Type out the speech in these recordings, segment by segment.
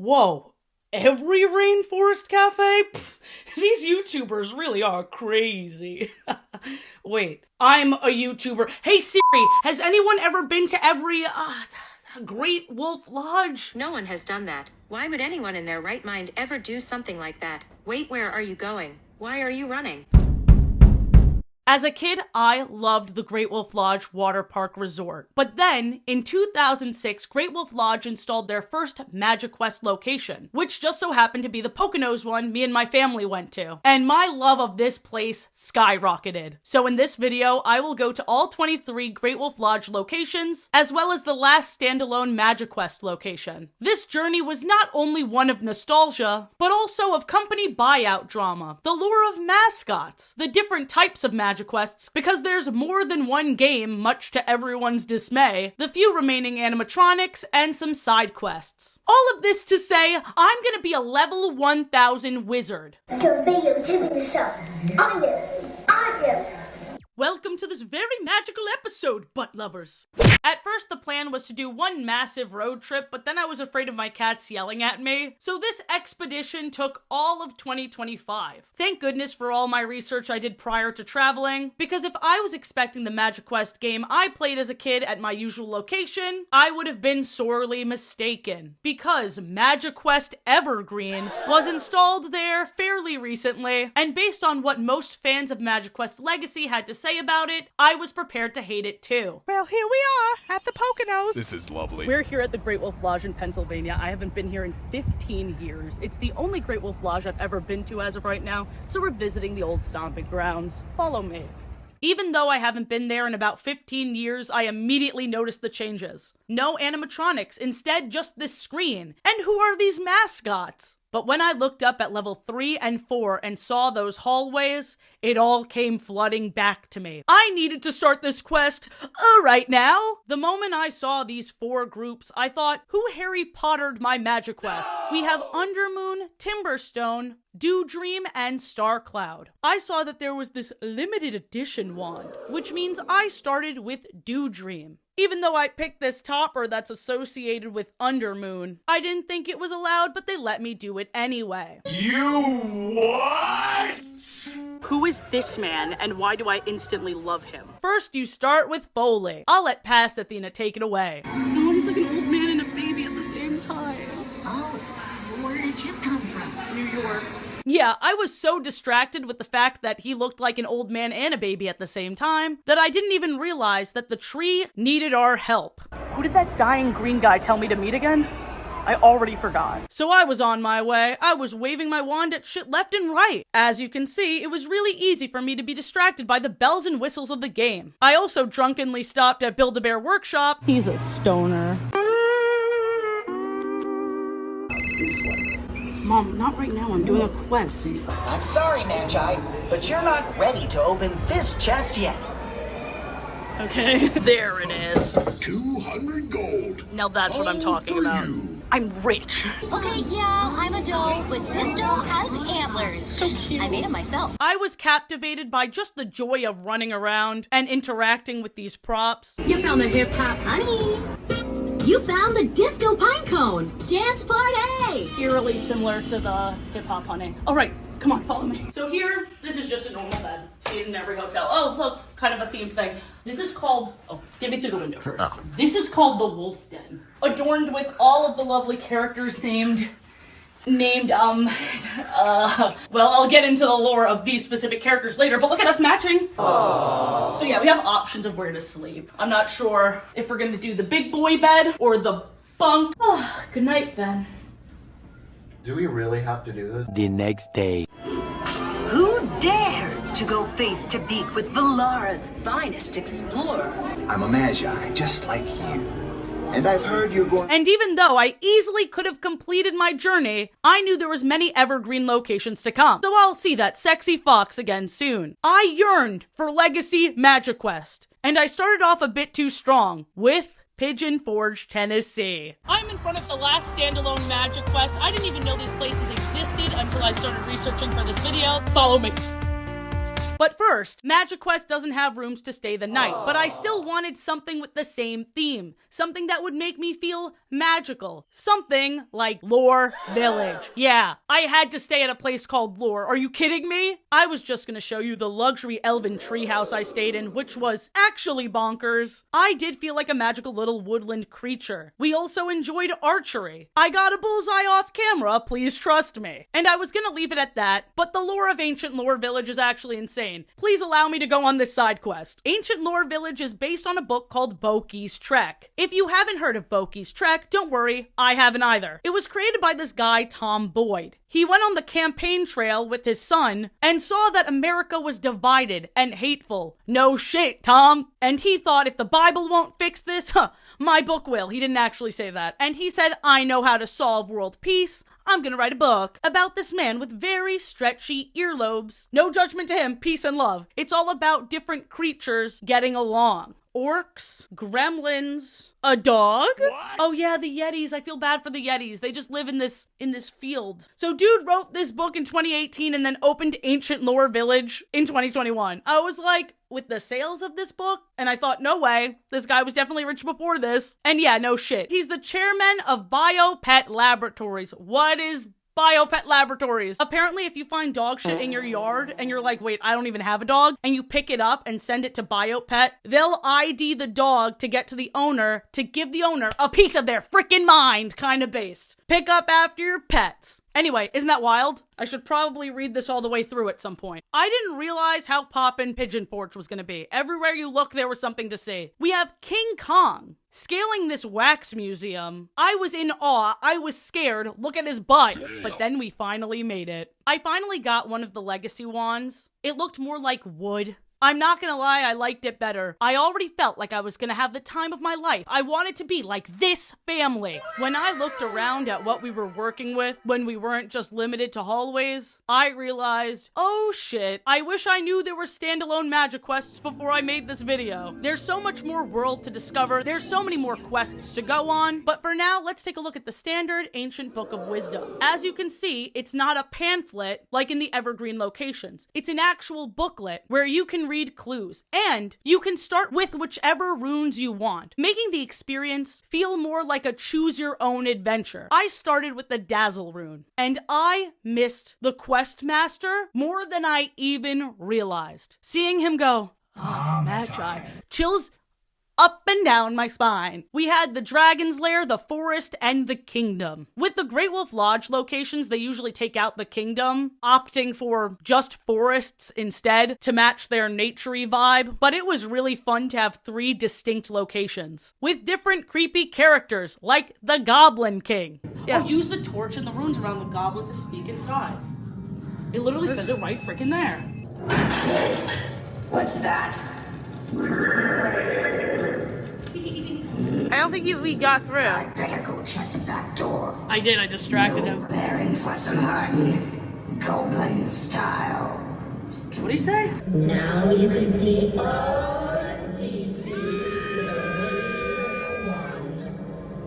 Whoa, every rainforest cafe? Pfft, these YouTubers really are crazy. Wait, I'm a YouTuber. Hey Siri, has anyone ever been to every, Great Wolf Lodge? No one has done that. Why would anyone in their right mind ever do something like that? Wait, where are you going? Why are you running? As a kid, I loved the Great Wolf Lodge Water Park Resort. But then, in 2006, Great Wolf Lodge installed their first MagiQuest location, which just so happened to be the Poconos one me and my family went to. And my love of this place skyrocketed. So in this video, I will go to all 23 Great Wolf Lodge locations, as well as the last standalone MagiQuest location. This journey was not only one of nostalgia, but also of company buyout drama, the lore of Mascots, the different types of MagiQuests, because there's more than one game, much to everyone's dismay, the few remaining animatronics, and some side quests. All of this to say, I'm gonna be a level 1000 wizard. Welcome to this very magical episode, butt lovers. At first, the plan was to do one massive road trip, but then I was afraid of my cats yelling at me, so this expedition took all of 2025. Thank goodness for all my research I did prior to traveling, because if I was expecting the MagiQuest game I played as a kid at my usual location, I would have been sorely mistaken, because MagiQuest Evergreen was installed there fairly recently, and based on what most fans of MagiQuest Legacy had to say about it, I was prepared to hate it too. Well, here we are at the Poconos. This is lovely. We're here at the Great Wolf Lodge in Pennsylvania. I haven't been here in 15 years. It's the only Great Wolf Lodge I've ever been to as of right now, so we're visiting the old stomping grounds. Follow me. Even though I haven't been there in about 15 years, I immediately noticed the changes. No animatronics, instead just this screen. And who are these mascots? But when I looked up at level 3 and 4 and saw those hallways, it all came flooding back to me. I needed to start this quest right now. The moment I saw these 4 groups, I thought, who Harry Pottered my MagiQuest? We have Undermoon, Timberstone, Dewdream, and Starcloud. I saw that there was this limited edition wand, which means I started with Dewdream. Even though I picked this topper that's associated with Undermoon, I didn't think it was allowed, but they let me do it anyway. You what? Who is this man, and why do I instantly love him? First, you start with Foley. I'll let past Athena take it away. Oh, he's like an old man and a baby at the same time. Oh, where did you come from? New York. Yeah, I was so distracted with the fact that he looked like an old man and a baby at the same time that I didn't even realize that the tree needed our help. Who did that dying green guy tell me to meet again? I already forgot. So I was on my way. I was waving my wand at shit left and right. As you can see, it was really easy for me to be distracted by the bells and whistles of the game. I also drunkenly stopped at Build-A-Bear Workshop. He's a stoner. Mom, not right now. I'm doing a quest. I'm sorry, Magi, but you're not ready to open this chest yet. Okay, there it is. 200 gold. Now that's what I'm talking about. I'm rich. Okay, yeah, I'm a doe, but this doe has antlers. So cute. I made it myself. I was captivated by just the joy of running around and interacting with these props. You found the hip-hop honey. You found the disco pine cone. Dance party! Eerily similar to the hip-hop honey. All right, come on, follow me. So here, this is just a normal bed. See it in every hotel. Oh, look, kind of a themed thing. This is called, get me through the window first. This is called the Wolf Den. Adorned with all of the lovely characters named, well, I'll get into the lore of these specific characters later, but look at us matching. Aww. So yeah, we have options of where to sleep. I'm not sure if we're gonna do the big boy bed or the bunk. Oh, good night, then. Do we really have to do this? The next day. Who dares to go face to beak with Valara's finest explorer? I'm a magi, just like you. And I've heard you're going... And even though I easily could have completed my journey, I knew there was many evergreen locations to come. So I'll see that sexy fox again soon. I yearned for Legacy MagiQuest. And I started off a bit too strong with Pigeon Forge, Tennessee. I'm in front of the last standalone MagiQuest. I didn't even know these places existed until I started researching for this video. Follow me. But first, MagiQuest doesn't have rooms to stay the night, but I still wanted something with the same theme. Something that would make me feel magical. Something like Lore Village. Yeah, I had to stay at a place called Lore. Are you kidding me? I was just gonna show you the luxury elven treehouse I stayed in, which was actually bonkers. I did feel like a magical little woodland creature. We also enjoyed archery. I got a bullseye off camera, please trust me. And I was gonna leave it at that, but the lore of Ancient Lore Village is actually insane. Please allow me to go on this side quest. Ancient Lore Village is based on a book called byeeee's Trek. If you haven't heard of byeeee's Trek, don't worry, I haven't either. It was created by this guy, Tom Boyd. He went on the campaign trail with his son and saw that America was divided and hateful. No shit, Tom. And he thought, if the Bible won't fix this, my book will. He didn't actually say that. And he said, I know how to solve world peace. I'm gonna write a book about this man with very stretchy earlobes. No judgment to him, peace and love. It's all about different creatures getting along. Orcs, gremlins, a dog? What? Oh yeah, the Yetis. I feel bad for the Yetis. They just live in this field. So dude wrote this book in 2018 and then opened Ancient Lore Village in 2021. I was like, with the sales of this book, and I thought, no way, this guy was definitely rich before this. And yeah, no shit. He's the chairman of BioPet Laboratories. What is BioPet Laboratories? Apparently, if you find dog shit in your yard and you're like, wait, I don't even have a dog, and you pick it up and send it to BioPet, they'll ID the dog to get to the owner to give the owner a piece of their freaking mind, kind of based. Pick up after your pets. Anyway, isn't that wild? I should probably read this all the way through at some point. I didn't realize how poppin' Pigeon Forge was gonna be. Everywhere you look, there was something to see. We have King Kong scaling this wax museum. I was in awe. I was scared. Look at his butt. But then we finally made it. I finally got one of the legacy wands. It looked more like wood. I'm not gonna lie, I liked it better. I already felt like I was gonna have the time of my life. I wanted to be like this family. When I looked around at what we were working with, when we weren't just limited to hallways, I realized, oh shit, I wish I knew there were standalone MagiQuests before I made this video. There's so much more world to discover, there's so many more quests to go on, but for now, let's take a look at the standard Ancient Book of Wisdom. As you can see, it's not a pamphlet like in the evergreen locations. It's an actual booklet where you can read clues, and you can start with whichever runes you want, making the experience feel more like a choose-your-own adventure. I started with the Dazzle rune, and I missed the quest master more than I even realized. Seeing him go, oh, Magi, chills up and down my spine. We had the Dragon's Lair, the Forest, and the Kingdom. With the Great Wolf Lodge locations, they usually take out the Kingdom, opting for just forests instead to match their naturey vibe, but it was really fun to have 3 distinct locations with different creepy characters, like the Goblin King. Yeah, use the torch and the runes around the goblin to sneak inside. It literally says it right freaking there. What's that? I don't think we got through. I'd better go check the back door. I did, I distracted him. They're in for some hunting. Goblin style. What'd he say? Now you can see all that we see.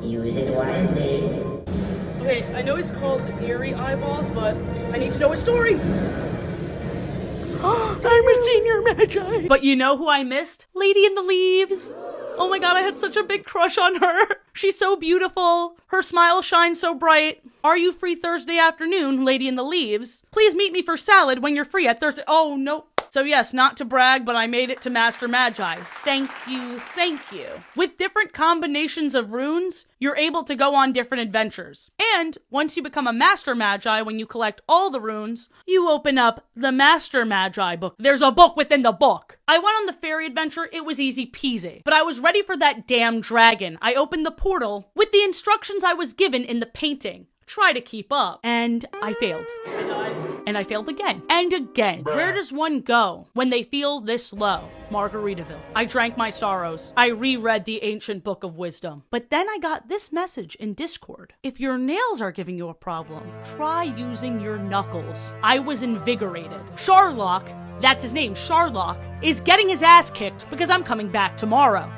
Use it wisely. Okay, I know he's called Eerie Eyeballs, but I need to know his story. I'm a senior magi. But you know who I missed? Lady in the Leaves. Oh my god, I had such a big crush on her. She's so beautiful. Her smile shines so bright. Are you free Thursday afternoon, Lady in the Leaves? Please meet me for salad when you're free at Thursday. Oh, no. So yes, not to brag, but I made it to Master Magi. Thank you, thank you. With different combinations of runes, you're able to go on different adventures. And once you become a Master Magi, when you collect all the runes, you open up the Master Magi book. There's a book within the book. I went on the fairy adventure, it was easy peasy. But I was ready for that damn dragon. I opened the portal with the instructions I was given in the painting. Try to keep up. And I failed. I died. And I failed again. And again. Where does one go when they feel this low? Margaritaville. I drank my sorrows. I reread the Ancient Book of Wisdom. But then I got this message in Discord. If your nails are giving you a problem, try using your knuckles. I was invigorated. Sharlock, that's his name, Sharlock, is getting his ass kicked because I'm coming back tomorrow.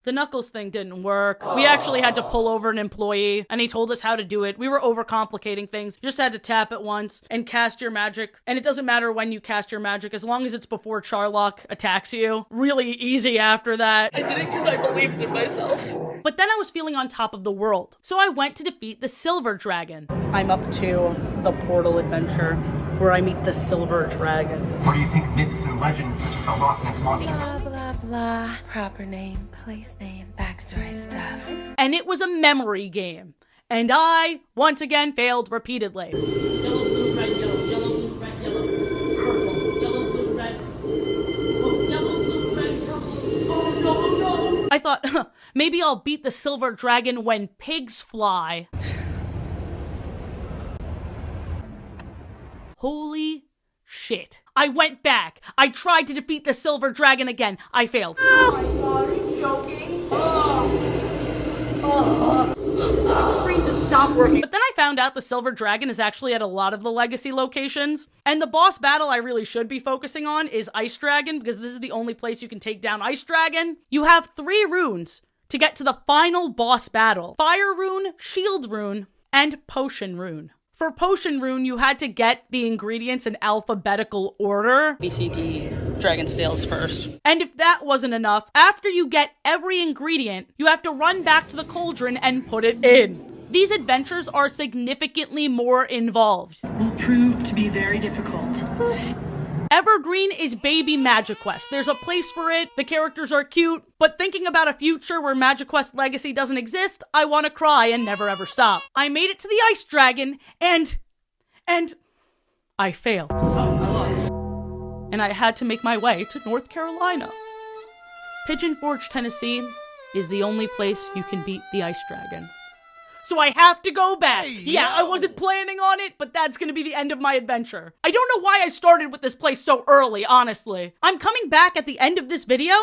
The Knuckles thing didn't work. We actually had to pull over an employee, and he told us how to do it. We were overcomplicating things. You just had to tap it once and cast your magic. And it doesn't matter when you cast your magic, as long as it's before Charlock attacks you. Really easy after that. I did it because I believed in myself. But then I was feeling on top of the world, so I went to defeat the Silver Dragon. I'm up to the Portal Adventure, where I meet the Silver Dragon. What do you think myths and legends such as the Loch Ness Monster? Blah, blah, blah. Proper name, place name, backstory stuff. And it was a memory game. And I, once again, failed repeatedly. Yellow, blue, red, yellow, yellow, blue, red, yellow, purple, yellow, blue, red, oh, yellow, blue, red, purple, oh, no, oh, no. I thought, maybe I'll beat the Silver Dragon when pigs fly. Holy shit. I went back. I tried to defeat the Silver Dragon again. I failed. Oh my god, are you joking? The screen just stopped working. But then I found out the Silver Dragon is actually at a lot of the legacy locations. And the boss battle I really should be focusing on is Ice Dragon, because this is the only place you can take down Ice Dragon. You have 3 runes to get to the final boss battle. Fire rune, shield rune, and potion rune. For potion rune, you had to get the ingredients in alphabetical order. B, C, D, dragon scales first. And if that wasn't enough, after you get every ingredient, you have to run back to the cauldron and put it in. These adventures are significantly more involved. Will prove to be very difficult. Evergreen is baby MagiQuest. There's a place for it, the characters are cute, but thinking about a future where MagiQuest Legacy doesn't exist, I want to cry and never ever stop. I made it to the Ice Dragon, and I failed. I lost. And I had to make my way to North Carolina. Pigeon Forge, Tennessee is the only place you can beat the Ice Dragon. So I have to go back. Yeah, I wasn't planning on it, but that's gonna be the end of my adventure. I don't know why I started with this place so early, honestly. I'm coming back at the end of this video,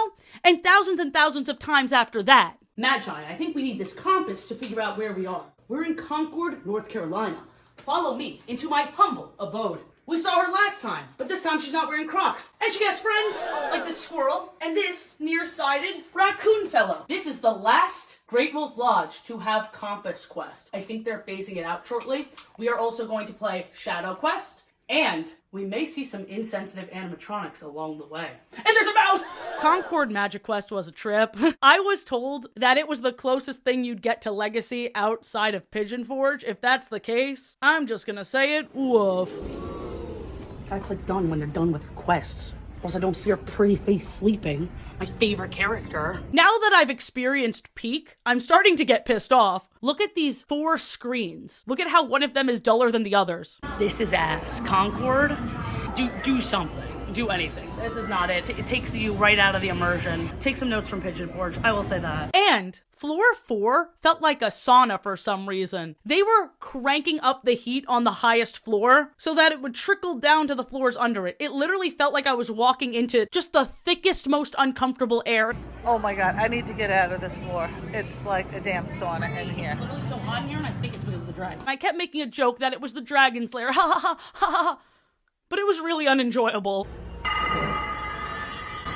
and thousands of times after that. Magi, I think we need this compass to figure out where we are. We're in Concord, North Carolina. Follow me into my humble abode. We saw her last time, but this time she's not wearing Crocs. And she has friends, like this squirrel and this nearsighted raccoon fellow. This is the last Great Wolf Lodge to have Compass Quest. I think they're phasing it out shortly. We are also going to play Shadow Quest, and we may see some insensitive animatronics along the way. And there's a mouse! Concord MagiQuest was a trip. I was told that it was the closest thing you'd get to Legacy outside of Pigeon Forge. If that's the case, I'm just gonna say it, woof. Gotta click done when they're done with their quests. Or else I don't see her pretty face sleeping. My favorite character. Now that I've experienced Peak, I'm starting to get pissed off. Look at these 4 screens. Look at how one of them is duller than the others. This is ass. Concord, do something. Do anything. This is not it. It takes you right out of the immersion. Take some notes from Pigeon Forge. I will say that. And floor 4 felt like a sauna for some reason. They were cranking up the heat on the highest floor so that it would trickle down to the floors under it. It literally felt like I was walking into just the thickest, most uncomfortable air. Oh my god, I need to get out of this floor. It's like a damn sauna in here. It's literally so hot in here, and I think it's because of the dragon. I kept making a joke that it was the dragon's lair. Ha ha ha ha ha. But it was really unenjoyable.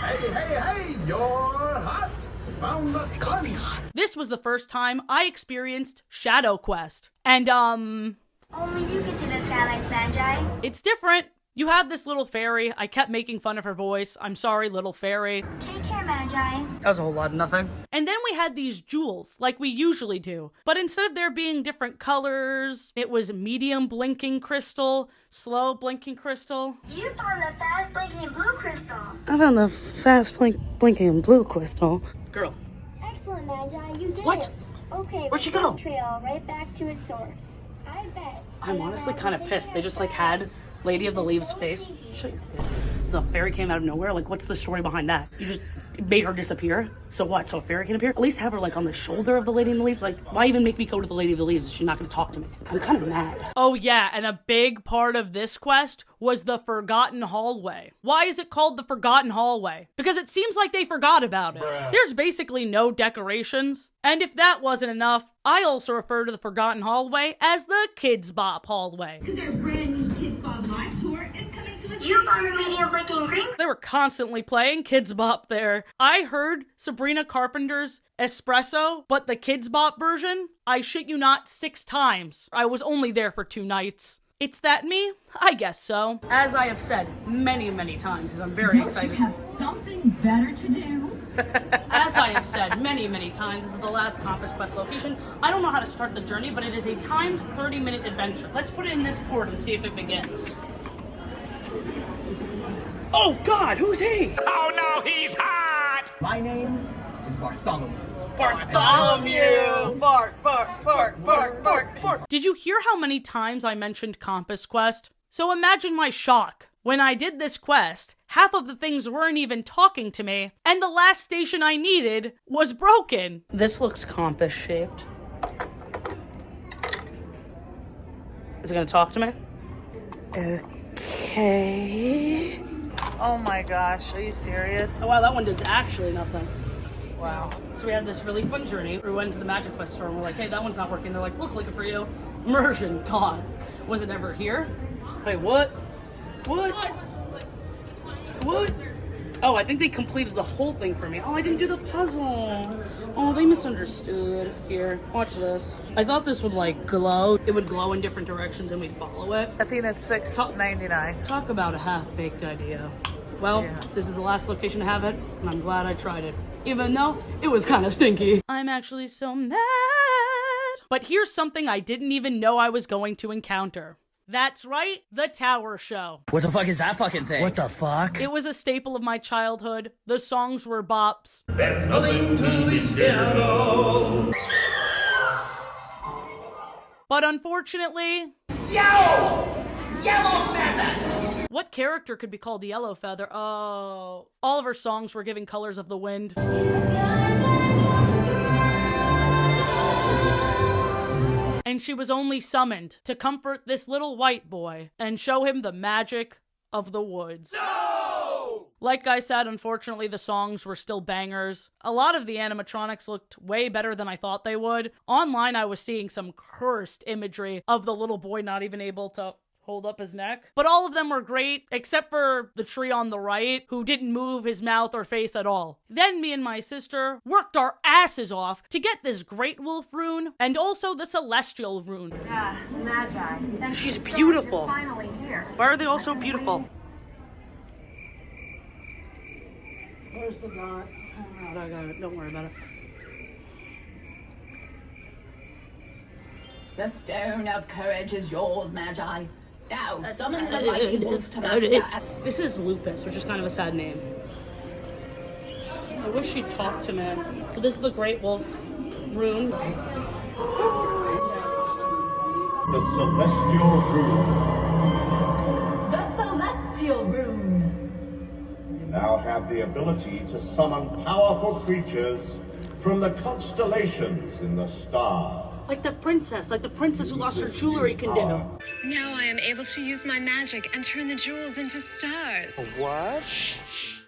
Hey, you're hot! Found the sun! This was the first time I experienced Shadow Quest. And, Only you can see the skylights, Magi. It's different. You have this little fairy. I kept making fun of her voice. I'm sorry, little fairy. Take care, Magi. That was a whole lot of nothing. And then we had these jewels, like we usually do. But instead of there being different colors, it was medium blinking crystal, slow blinking crystal. You found the fast blinking blue crystal. I found the fast blinking blue crystal. Girl. Excellent, Magi. You did What? it. Okay, Where'd she go? Trail right back to its source. I bet. I'm honestly kind of pissed. They just like had Lady of the Leaves' face. Shut your face. The fairy came out of nowhere. Like, what's the story behind that? You just made her disappear? So what? So a fairy can appear? At least have her, like, on the shoulder of the Lady of the Leaves? Like, why even make me go to the Lady of the Leaves if she's not going to talk to me? I'm kind of mad. Oh, yeah, and a big part of this quest was the Forgotten Hallway. Why is it called the Forgotten Hallway? Because it seems like they forgot about it. There's basically no decorations. And if that wasn't enough, I also refer to the Forgotten Hallway as the Kids Bop Hallway. Because their brand new Kids Bop live tour is coming to the You found the medium blinking green. They were constantly playing Kids Bop there. I heard Sabrina Carpenter's Espresso, but the Kids Bop version, I shit you not, 6 times. I was only there for 2 nights. It's that me? I guess so. As I have said many, many times, as I'm very excited. You have something better to do? As I have said many, many times, this is the last Compass Quest location. I don't know how to start the journey, but it is a timed 30-minute adventure. Let's put it in this port and see if it begins. Oh God, who's he? Oh no, he's hot! My name is Bartholomew. Bartholomew! Bark. Did you hear how many times I mentioned Compass Quest? So imagine my shock. When I did this quest, half of the things weren't even talking to me, and the last station I needed was broken. This looks compass-shaped. Is it gonna talk to me? Okay. Oh my gosh, are you serious? Oh wow, that one does actually nothing. Wow. So we had this really fun journey. We went to the MagiQuest store and we're like, hey, that one's not working. They're like, we'll click it for you. Immersion gone. Was it ever here? Wait, what? What? Oh, I think they completed the whole thing for me. Oh, I didn't do the puzzle. Oh, they misunderstood. Here, watch this. I thought this would like glow. It would glow in different directions and we'd follow it. Athena, it's $6.99. Talk about a half-baked idea. Well, yeah. This is the last location to have it, and I'm glad I tried it. Even though it was kind of stinky. I'm actually so mad. But here's something I didn't even know I was going to encounter. That's right, the Tower Show. What the fuck is that fucking thing? What the fuck? It was a staple of my childhood. The songs were bops. There's nothing to be scared of. But unfortunately... Yellow Feather! What character could be called Yellow Feather? Oh... All of her songs were giving colors of the wind. And she was only summoned to comfort this little white boy and show him the magic of the woods. No! Like I said, unfortunately, the songs were still bangers. A lot of the animatronics looked way better than I thought they would. Online, I was seeing some cursed imagery of the little boy not even able to hold up his neck. But all of them were great, except for the tree on the right, who didn't move his mouth or face at all. Then me and my sister worked our asses off to get this Great Wolf rune, and also the Celestial rune. Ah, Magi. Thanks She's so much. beautiful. You're finally here. Why are they all so beautiful? Where's the dot? Oh, I got it. Don't worry about it. The stone of courage is yours, Magi. Now, summon the mighty wolf to master. This is Lupus, which is kind of a sad name. I wish she'd talk to me. But this is the Great Wolf rune. The Celestial Rune. The Celestial Rune. You now have the ability to summon powerful creatures from the constellations in the stars. Like the princess who lost her jewelry can do. Now I am able to use my magic and turn the jewels into stars. What?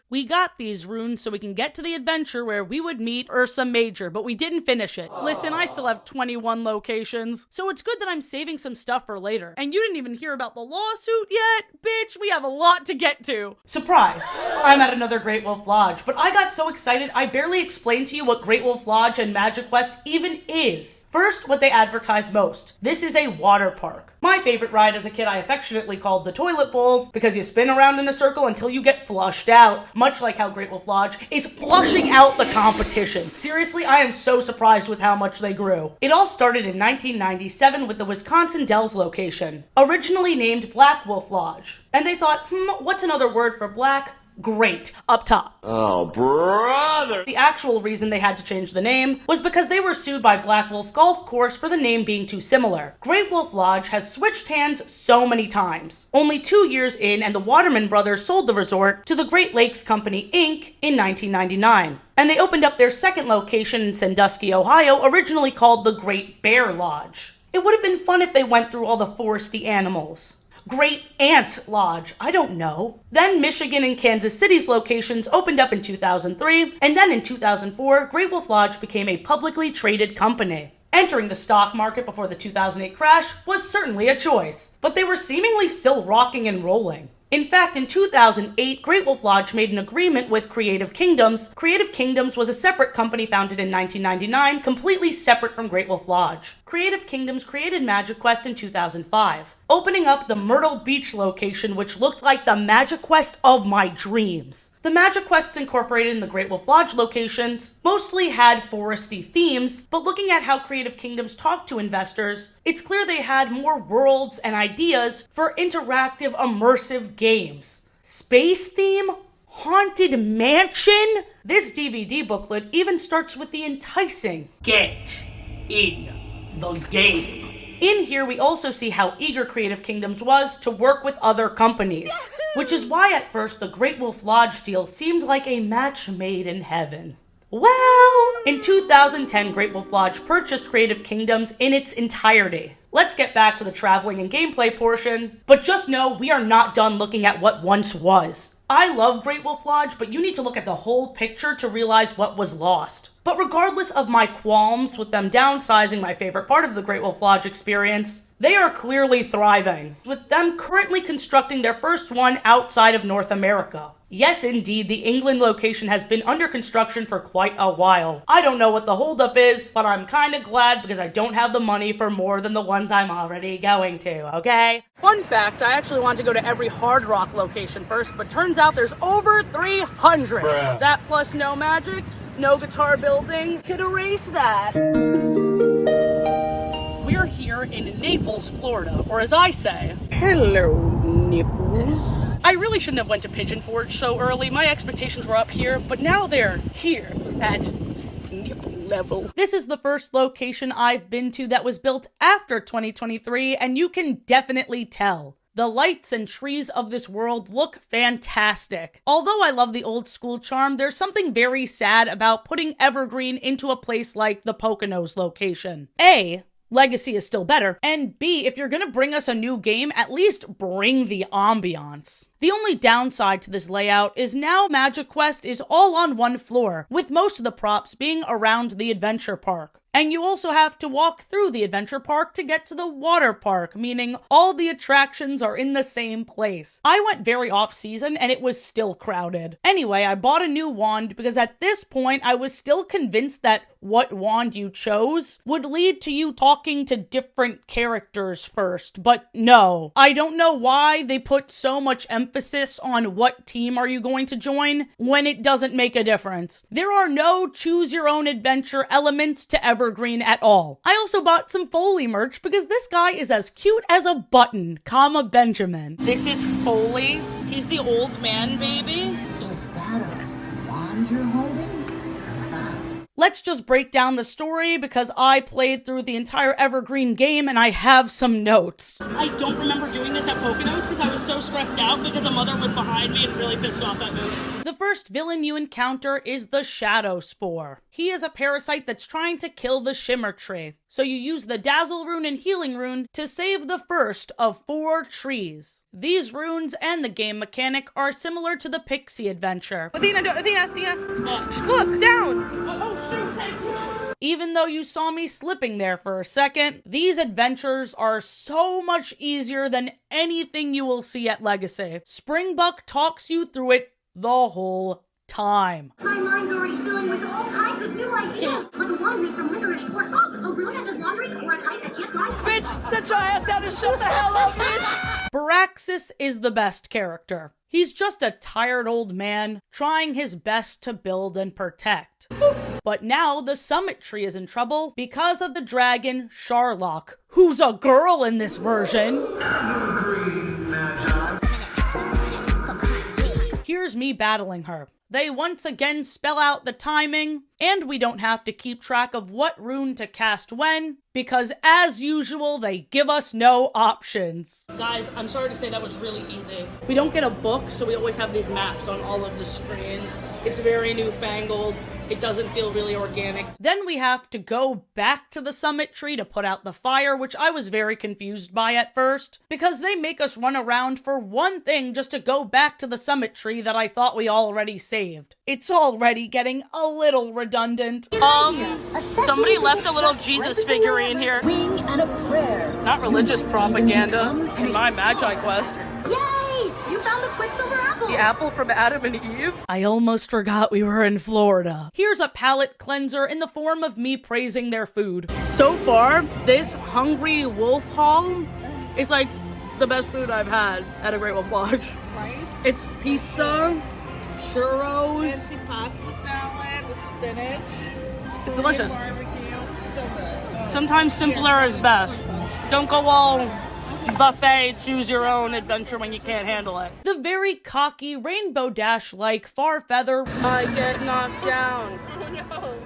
We got these runes so we can get to the adventure where we would meet Ursa Major, but we didn't finish it. Listen, I still have 21 locations, so it's good that I'm saving some stuff for later. And you didn't even hear about the lawsuit yet? Bitch, we have a lot to get to. Surprise! I'm at another Great Wolf Lodge, but I got so excited I barely explained to you what Great Wolf Lodge and MagiQuest even is. First, what they advertise most. This is a water park. My favorite ride as a kid I affectionately called the toilet bowl because you spin around in a circle until you get flushed out, much like how Great Wolf Lodge is flushing out the competition. Seriously, I am so surprised with how much they grew. It all started in 1997 with the Wisconsin Dells location, originally named Black Wolf Lodge. And they thought, what's another word for black? Great. Up top. Oh, brother! The actual reason they had to change the name was because they were sued by Black Wolf Golf Course for the name being too similar. Great Wolf Lodge has switched hands so many times. Only 2 years in, and the Waterman brothers sold the resort to the Great Lakes Company, Inc. in 1999. And they opened up their second location in Sandusky, Ohio, originally called the Great Bear Lodge. It would have been fun if they went through all the foresty animals. Great Ant Lodge, I don't know. Then Michigan and Kansas City's locations opened up in 2003, and then in 2004, Great Wolf Lodge became a publicly traded company. Entering the stock market before the 2008 crash was certainly a choice, but they were seemingly still rocking and rolling. In fact, in 2008, Great Wolf Lodge made an agreement with Creative Kingdoms. Creative Kingdoms was a separate company founded in 1999, completely separate from Great Wolf Lodge. Creative Kingdoms created MagiQuest in 2005, opening up the Myrtle Beach location, which looked like the MagiQuest of my dreams. The MagiQuests incorporated in the Great Wolf Lodge locations mostly had foresty themes, but looking at how Creative Kingdoms talked to investors, it's clear they had more worlds and ideas for interactive, immersive games. Space theme? Haunted mansion? This DVD booklet even starts with the enticing "Get in the game." In here, we also see how eager Creative Kingdoms was to work with other companies, which is why at first the Great Wolf Lodge deal seemed like a match made in heaven. Well, in 2010, Great Wolf Lodge purchased Creative Kingdoms in its entirety. Let's get back to the traveling and gameplay portion, but just know we are not done looking at what once was. I love Great Wolf Lodge, but you need to look at the whole picture to realize what was lost. But regardless of my qualms with them downsizing my favorite part of the Great Wolf Lodge experience, they are clearly thriving, with them currently constructing their first one outside of North America. Yes, indeed, the England location has been under construction for quite a while. I don't know what the holdup is, but I'm kinda glad because I don't have the money for more than the ones I'm already going to, okay? Fun fact, I actually wanted to go to every Hard Rock location first, but turns out there's over 300. Bruh. That plus no magic, no guitar building, could erase that. We're here in Naples, Florida, or as I say, hello, Naples. I really shouldn't have went to Pigeon Forge so early. My expectations were up here, but now they're here at nipple level. This is the first location I've been to that was built after 2023, and you can definitely tell. The lights and trees of this world look fantastic. Although I love the old school charm, there's something very sad about putting evergreen into a place like the Poconos location. A, Legacy is still better, and B, if you're gonna bring us a new game, at least bring the ambiance. The only downside to this layout is now MagiQuest is all on one floor, with most of the props being around the adventure park. And you also have to walk through the adventure park to get to the water park, meaning all the attractions are in the same place. I went very off-season and it was still crowded. Anyway, I bought a new wand because at this point I was still convinced that what wand you chose would lead to you talking to different characters first, but no. I don't know why they put so much emphasis on what team are you going to join when it doesn't make a difference. There are no choose your own adventure elements to Evergreen at all. I also bought some Foley merch because this guy is as cute as a button, comma Benjamin. This is Foley. He's the old man baby. Is that a wand you're holding? Let's just break down the story because I played through the entire Evergreen game and I have some notes. I don't remember doing this at Poconos because I was so stressed out because a mother was behind me and really pissed off at me. The first villain you encounter is the Shadow Spore. He is a parasite that's trying to kill the Shimmer Tree. So you use the Dazzle Rune and Healing Rune to save the first of 4 trees. These runes and the game mechanic are similar to the Pixie adventure. Athena! Look, down! Oh, shoot, thank you! Even though you saw me slipping there for a second, these adventures are so much easier than anything you will see at Legacy. Springbuck talks you through it the whole time. My mind's already filling with all kinds of new ideas. Like a wand made from licorice, or a rune that does laundry, or a kite that can't fly. Bitch, sit your ass down and shut the hell up, bitch! Baraxis is the best character. He's just a tired old man trying his best to build and protect. But now the Summit Tree is in trouble because of the dragon Charlock, who's a girl in this version. Here's me battling her. They once again spell out the timing, and we don't have to keep track of what rune to cast when, because as usual, they give us no options. Guys, I'm sorry to say that was really easy. We don't get a book, so we always have these maps on all of the screens. It's very newfangled. It doesn't feel really organic. Then we have to go back to the Summit Tree to put out the fire, which I was very confused by at first, because they make us run around for one thing just to go back to the Summit Tree that I thought we already saved. It's already getting a little redundant. Somebody left a little Jesus figurine here. Wing and a prayer. Not religious propaganda in my MagiQuest. Yay! You found the Quicksilver apple. The apple from Adam and Eve? I almost forgot we were in Florida. Here's a palate cleanser in the form of me praising their food. So far, this Hungry Wolf haul is like the best food I've had at a Great Wolf Lodge. Right? It's pizza, churros. Fancy pasta salad with spinach. It's delicious. Barbecue. So good. Oh, Sometimes simpler is best. Don't go all buffet, choose your own adventure when you can't handle it. The very cocky Rainbow Dash-like Farfeather, I get knocked down, Oh no.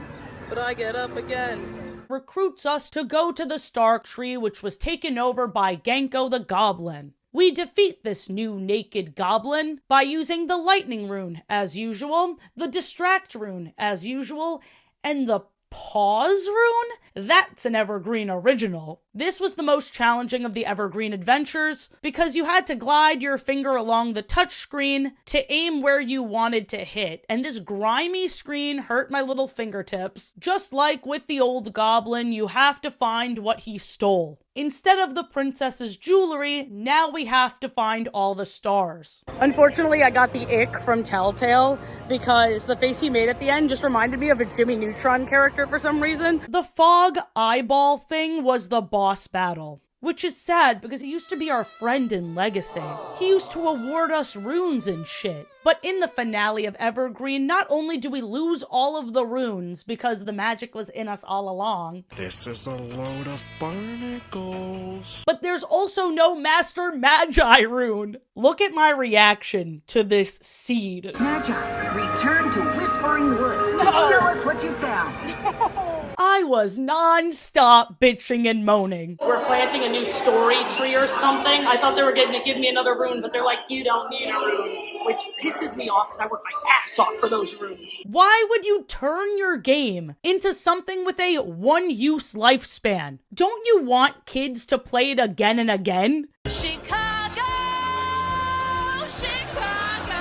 but I get up again, recruits us to go to the Star Tree, which was taken over by Genko the Goblin. We defeat this new naked goblin by using the Lightning Rune, as usual, the Distract Rune, as usual, and the Pause Rune? That's an Evergreen original. This was the most challenging of the Evergreen adventures because you had to glide your finger along the touchscreen to aim where you wanted to hit, and this grimy screen hurt my little fingertips. Just like with the old goblin, you have to find what he stole. Instead of the princess's jewelry, now we have to find all the stars. Unfortunately, I got the ick from Telltale because the face he made at the end just reminded me of a Jimmy Neutron character for some reason. The fog eyeball thing was the boss battle, which is sad because he used to be our friend in Legacy. He used to award us runes and shit. But in the finale of Evergreen, not only do we lose all of the runes because the magic was in us all along, This is a load of barnacles. but there's also no Master Magi rune. Look at my reaction to this seed. Magi, return to Whispering Woods to show us what you found. I was non-stop bitching and moaning. We're planting a new story tree or something. I thought they were going to give me another rune, but they're like, you don't need a rune, which pisses me off because I work my ass off for those runes. Why would you turn your game into something with a one-use lifespan? Don't you want kids to play it again and again? Chicago, Chicago.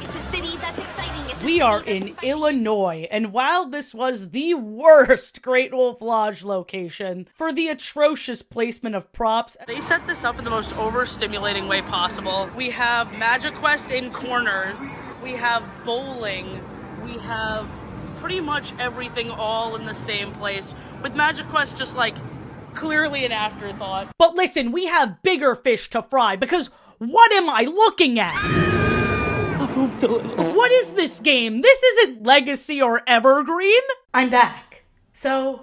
It's a city that's exciting. It's a We city are that's in exciting. Illinois, and while this was the worst Great Wolf Lodge location for the atrocious placement of props, They set this up in the most overstimulating way possible. We have MagiQuest in corners. We have bowling. We have pretty much everything all in the same place, with MagiQuest just like clearly an afterthought. but listen, we have bigger fish to fry, because what am I looking at? What is this game? This isn't Legacy or Evergreen. I'm back. So,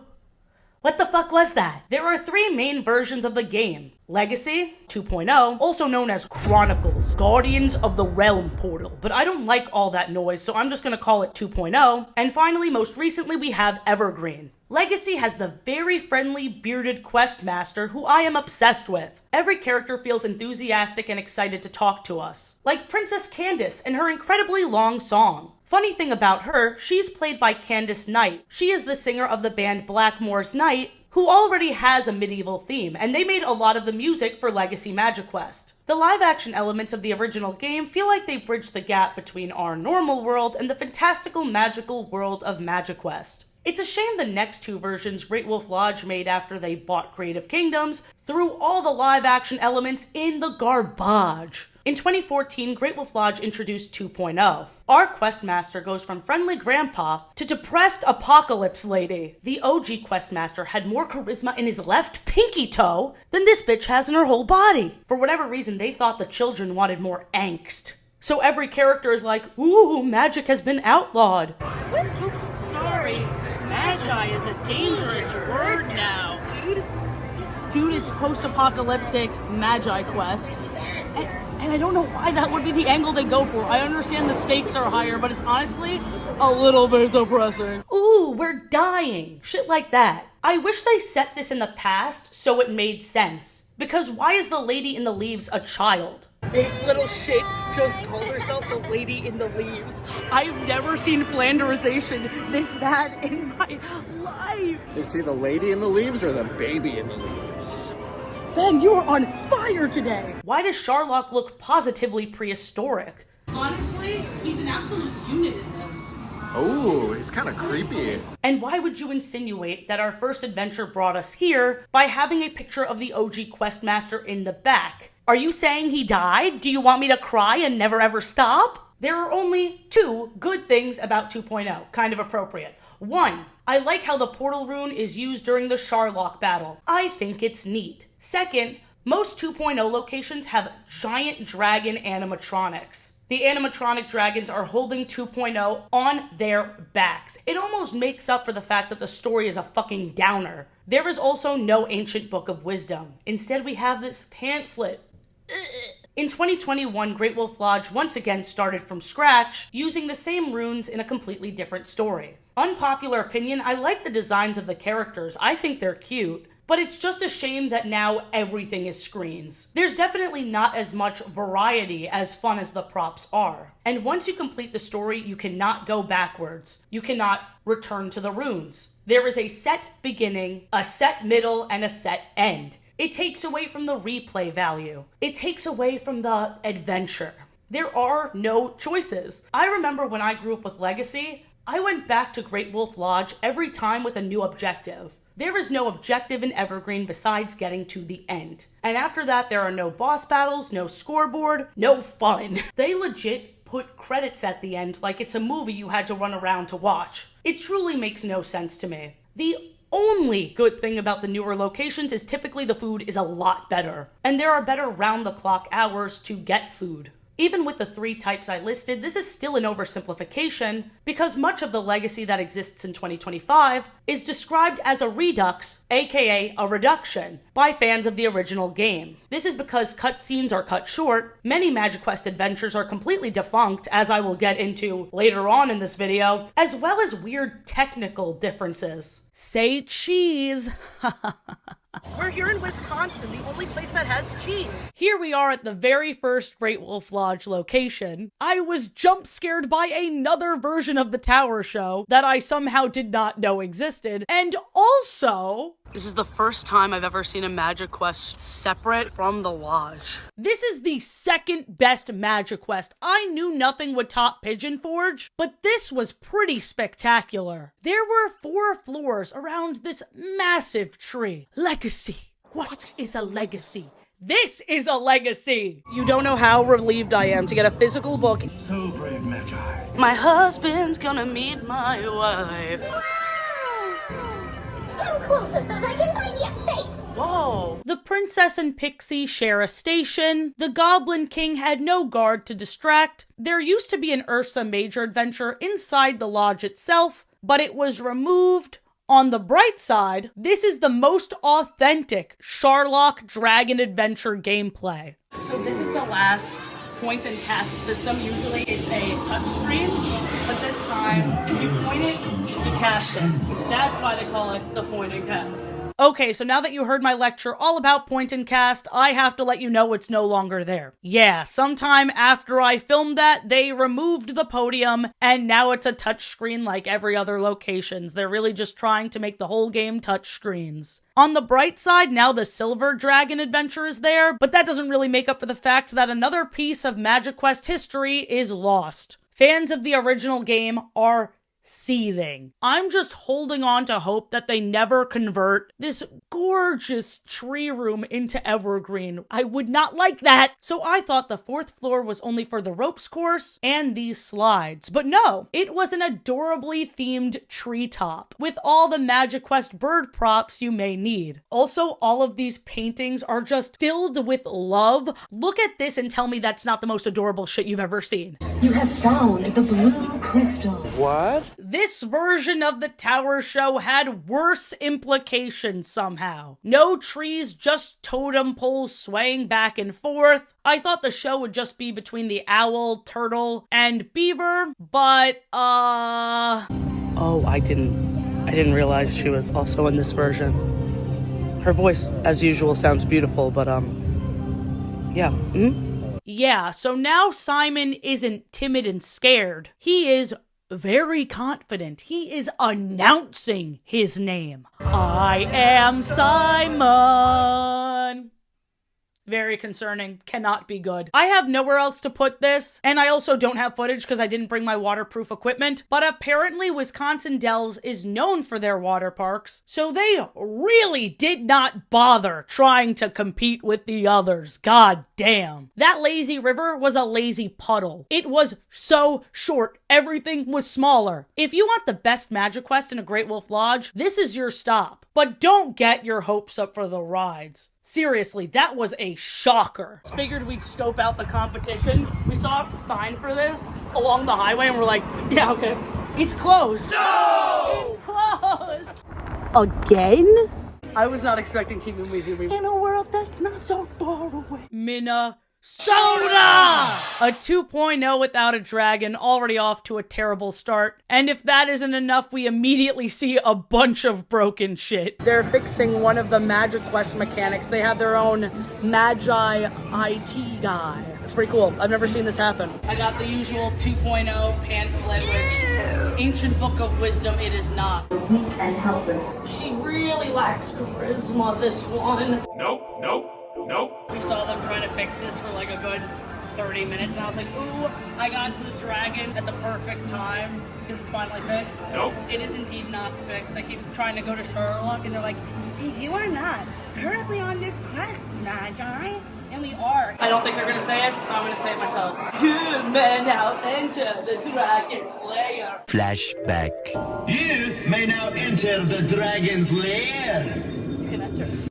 what the fuck was that? There are three main versions of the game. Legacy 2.0, also known as Chronicles, Guardians of the Realm Portal, but I don't like all that noise, so I'm just gonna call it 2.0. And finally, most recently, we have Evergreen. Legacy has the very friendly bearded quest master who I am obsessed with. Every character feels enthusiastic and excited to talk to us, like Princess Candace and her incredibly long song. Funny thing about her, she's played by Candace Knight. She is the singer of the band Blackmore's Night, who already has a medieval theme, and they made a lot of the music for Legacy MagiQuest. The live-action elements of the original game feel like they bridge the gap between our normal world and the fantastical magical world of MagiQuest. It's a shame the next two versions Great Wolf Lodge made after they bought Creative Kingdoms threw all the live-action elements in the garbage. In 2014, Great Wolf Lodge introduced 2.0. Our Questmaster goes from friendly grandpa to depressed apocalypse lady. The OG Questmaster had more charisma in his left pinky toe than this bitch has in her whole body. For whatever reason, they thought the children wanted more angst. So every character is like, ooh, magic has been outlawed. Oops, sorry. Magi is a dangerous word now. Dude, it's post-apocalyptic Magi Quest. And I don't know why that would be the angle they go for. I understand the stakes are higher, but it's honestly a little bit depressing. Ooh, we're dying. Shit like that. I wish they set this in the past so it made sense. Because why is the lady in the leaves a child? This little shit just called herself the lady in the leaves. I've never seen flanderization this bad in my life. Is he the lady in the leaves or the baby in the leaves? Ben, you are on fire today! Why does Sharlock look positively prehistoric? Honestly, he's an absolute unit in this. Oh, he's kind of creepy. And why would you insinuate that our first adventure brought us here by having a picture of the OG Questmaster in the back? Are you saying he died? Do you want me to cry and never ever stop? There are only 2 good things about 2.0, kind of appropriate. 1, I like how the portal rune is used during the Sharlock battle. I think it's neat. 2nd, most 2.0 locations have giant dragon animatronics. The animatronic dragons are holding 2.0 on their backs. It almost makes up for the fact that the story is a fucking downer. There is also no ancient book of wisdom. Instead, we have this pamphlet. In 2021, Great Wolf Lodge once again started from scratch, using the same runes in a completely different story. Unpopular opinion, I like the designs of the characters. I think they're cute. But it's just a shame that now everything is screens. There's definitely not as much variety as fun as the props are. And once you complete the story, you cannot go backwards. You cannot return to the runes. There is a set beginning, a set middle, and a set end. It takes away from the replay value. It takes away from the adventure. There are no choices. I remember when I grew up with Legacy, I went back to Great Wolf Lodge every time with a new objective. There is no objective in Evergreen besides getting to the end. And after that, there are no boss battles, no scoreboard, no fun. They legit put credits at the end like it's a movie you had to run around to watch. It truly makes no sense to me. The only good thing about the newer locations is typically the food is a lot better. And there are better round-the-clock hours to get food. Even with the 3 types I listed, this is still an oversimplification because much of the legacy that exists in 2025 is described as a redux, aka a reduction, by fans of the original game. This is because cutscenes are cut short, many MagiQuest adventures are completely defunct, as I will get into later on in this video, as well as weird technical differences. Say cheese! We're here in Wisconsin, the only place that has cheese. Here we are at the very first Great Wolf Lodge location. I was jump scared by another version of the tower show that I somehow did not know existed. And also, this is the first time I've ever seen a MagiQuest separate from the lodge. This is the second best MagiQuest. I knew nothing would top Pigeon Forge, but this was pretty spectacular. There were 4 floors around this massive tree. Legacy. What is a legacy? This is a legacy! You don't know how relieved I am to get a physical book. So brave, Magi. My husband's gonna meet my wife. Come closer so I can find your face! Whoa! The princess and pixie share a station. The Goblin King had no guard to distract. There used to be an Ursa Major adventure inside the lodge itself, but it was removed. On the bright side, this is the most authentic Sharlock Dragon Adventure gameplay. So this is the last point and cast system. Usually it's a touch screen, but this time you point it, you cast it. That's why they call it the point and cast. Okay, so now that you heard my lecture all about point and cast, I have to let you know it's no longer there. Yeah, sometime after I filmed that, they removed the podium, and now it's a touchscreen like every other locations. They're really just trying to make the whole game touchscreens. On the bright side, now the Silver Dragon Adventure is there, but that doesn't really make up for the fact that another piece of MagiQuest history is lost. Fans of the original game are seething. I'm just holding on to hope that they never convert this gorgeous tree room into evergreen. I would not like that. So I thought the 4th floor was only for the ropes course and these slides. But no, it was an adorably themed treetop with all the MagiQuest bird props you may need. Also, all of these paintings are just filled with love. Look at this and tell me that's not the most adorable shit you've ever seen. You have found the blue crystal. What? This version of the tower show had worse implications somehow. No trees, just totem poles swaying back and forth. I thought the show would just be between the owl, turtle, and beaver, but Oh, I didn't realize she was also in this version. Her voice, as usual, sounds beautiful, but yeah. Yeah, so now Simon isn't timid and scared. He is very confident. He is announcing his name. I am Simon. Very concerning. Cannot be good. I have nowhere else to put this, and I also don't have footage because I didn't bring my waterproof equipment, but apparently Wisconsin Dells is known for their water parks, so they really did not bother trying to compete with the others. God damn. That lazy river was a lazy puddle. It was so short. Everything was smaller. If you want the best MagiQuest in a Great Wolf Lodge, this is your stop. But don't get your hopes up for the rides. Seriously, that was a shocker. Figured we'd scope out the competition. We saw a sign for this along the highway and we're like, yeah, okay. It's closed. No! It's closed! Again? I was not expecting Team Umizu in a world that's not so far away. Minnesota! A 2.0 without a dragon, already off to a terrible start. And if that isn't enough, we immediately see a bunch of broken shit. They're fixing one of the MagiQuest mechanics. They have their own Magi IT guy. It's pretty cool. I've never seen this happen. I got the usual 2.0 pamphlet, which Ancient Book of Wisdom it is not. Weak and helpless. She really lacks charisma, this one. Nope, nope. Nope. We saw them trying to fix this for like a good 30 minutes, and I was like, ooh, I got to the dragon at the perfect time, because it's finally fixed. Nope. It is indeed not fixed. I keep trying to go to Sherlock, and they're like, hey, you are not currently on this quest, Magi. And we are. I don't think they're going to say it, so I'm going to say it myself. You may now enter the dragon's lair. Flashback. You may now enter the dragon's lair.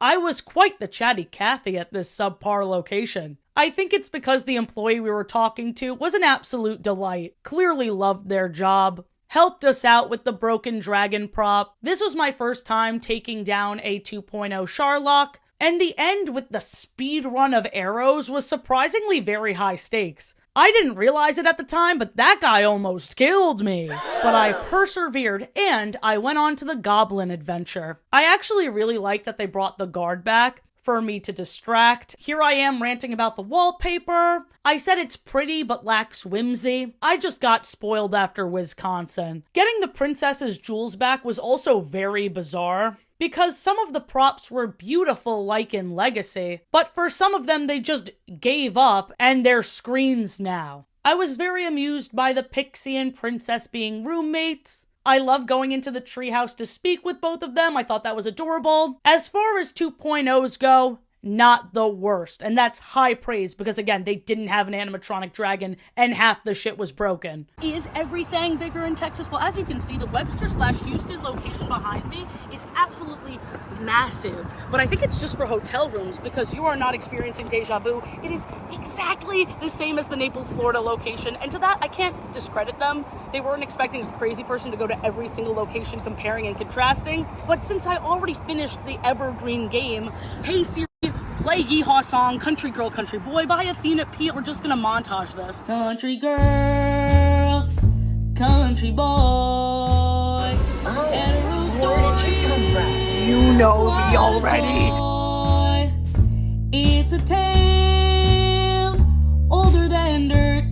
I was quite the chatty Cathy at this subpar location. I think it's because the employee we were talking to was an absolute delight, clearly loved their job, helped us out with the broken dragon prop. This was my first time taking down a 2.0 Sherlock, and the end with the speed run of arrows was surprisingly very high stakes. I didn't realize it at the time, but that guy almost killed me. But I persevered, and I went on to the goblin adventure. I actually really like that they brought the guard back for me to distract. Here I am ranting about the wallpaper. I said it's pretty but lacks whimsy. I just got spoiled after Wisconsin. Getting the princess's jewels back was also very bizarre, because some of the props were beautiful like in Legacy, but for some of them they just gave up and they're screens now. I was very amused by the pixie and princess being roommates. I love going into the treehouse to speak with both of them. I thought that was adorable. As far as 2.0s go, not the worst. And that's high praise because, again, they didn't have an animatronic dragon and half the shit was broken. Is everything bigger in Texas? Well, as you can see, the Webster/Houston location behind me is absolutely massive. But I think it's just for hotel rooms because you are not experiencing deja vu. It is exactly the same as the Naples, Florida location. And to that, I can't discredit them. They weren't expecting a crazy person to go to every single location comparing and contrasting. But since I already finished the evergreen game, hey Siri, play Yeehaw song, Country Girl, Country Boy by Athena P. We're just gonna montage this. Country girl, country boy. Where did you come from? You know me already. It's a tale older than dirt,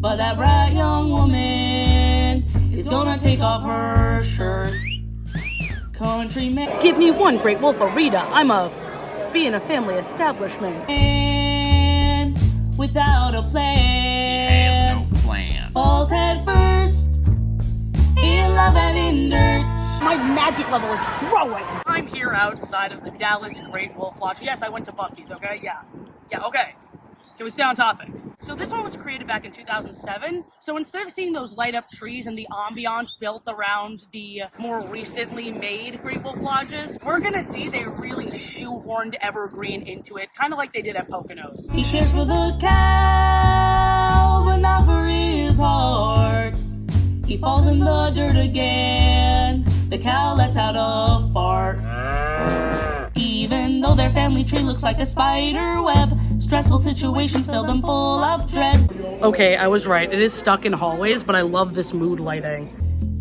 but that bright young woman is gonna take off her shirt. Countryman, give me one Great Wolf Arita. I'm being a family establishment. And without a plan, has no plan. Falls head first in love and in dirt. My magic level is growing. I'm here outside of the Dallas Great Wolf Lodge. Yes, I went to Buc-ee's, okay? Yeah, okay. Can we stay on topic? So this one was created back in 2007. So instead of seeing those light up trees and the ambiance built around the more recently made Great Wolf Lodges, we're gonna see they really shoehorned evergreen into it, kind of like they did at Poconos. He cares for the cow, but not for his heart. He falls in the dirt again. The cow lets out a fart. Even though their family tree looks like a spider web, stressful situations fill them full of dread. Okay, I was right. It is stuck in hallways, but I love this mood lighting.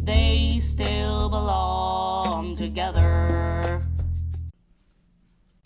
They still belong together.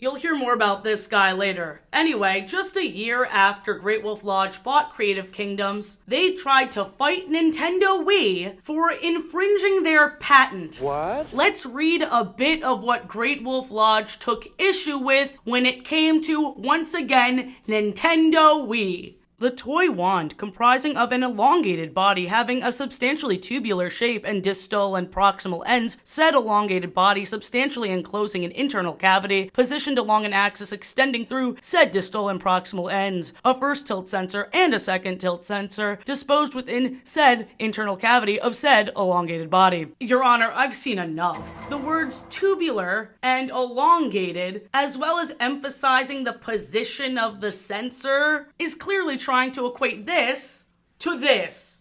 You'll hear more about this guy later. Anyway, just a year after Great Wolf Lodge bought Creative Kingdoms, they tried to fight Nintendo Wii for infringing their patent. What? Let's read a bit of what Great Wolf Lodge took issue with when it came to, once again, Nintendo Wii. The toy wand, comprising of an elongated body having a substantially tubular shape and distal and proximal ends, said elongated body substantially enclosing an internal cavity, positioned along an axis extending through said distal and proximal ends, a first tilt sensor and a second tilt sensor, disposed within said internal cavity of said elongated body. Your Honor, I've seen enough. The words tubular and elongated, as well as emphasizing the position of the sensor, is clearly trying to equate this to this.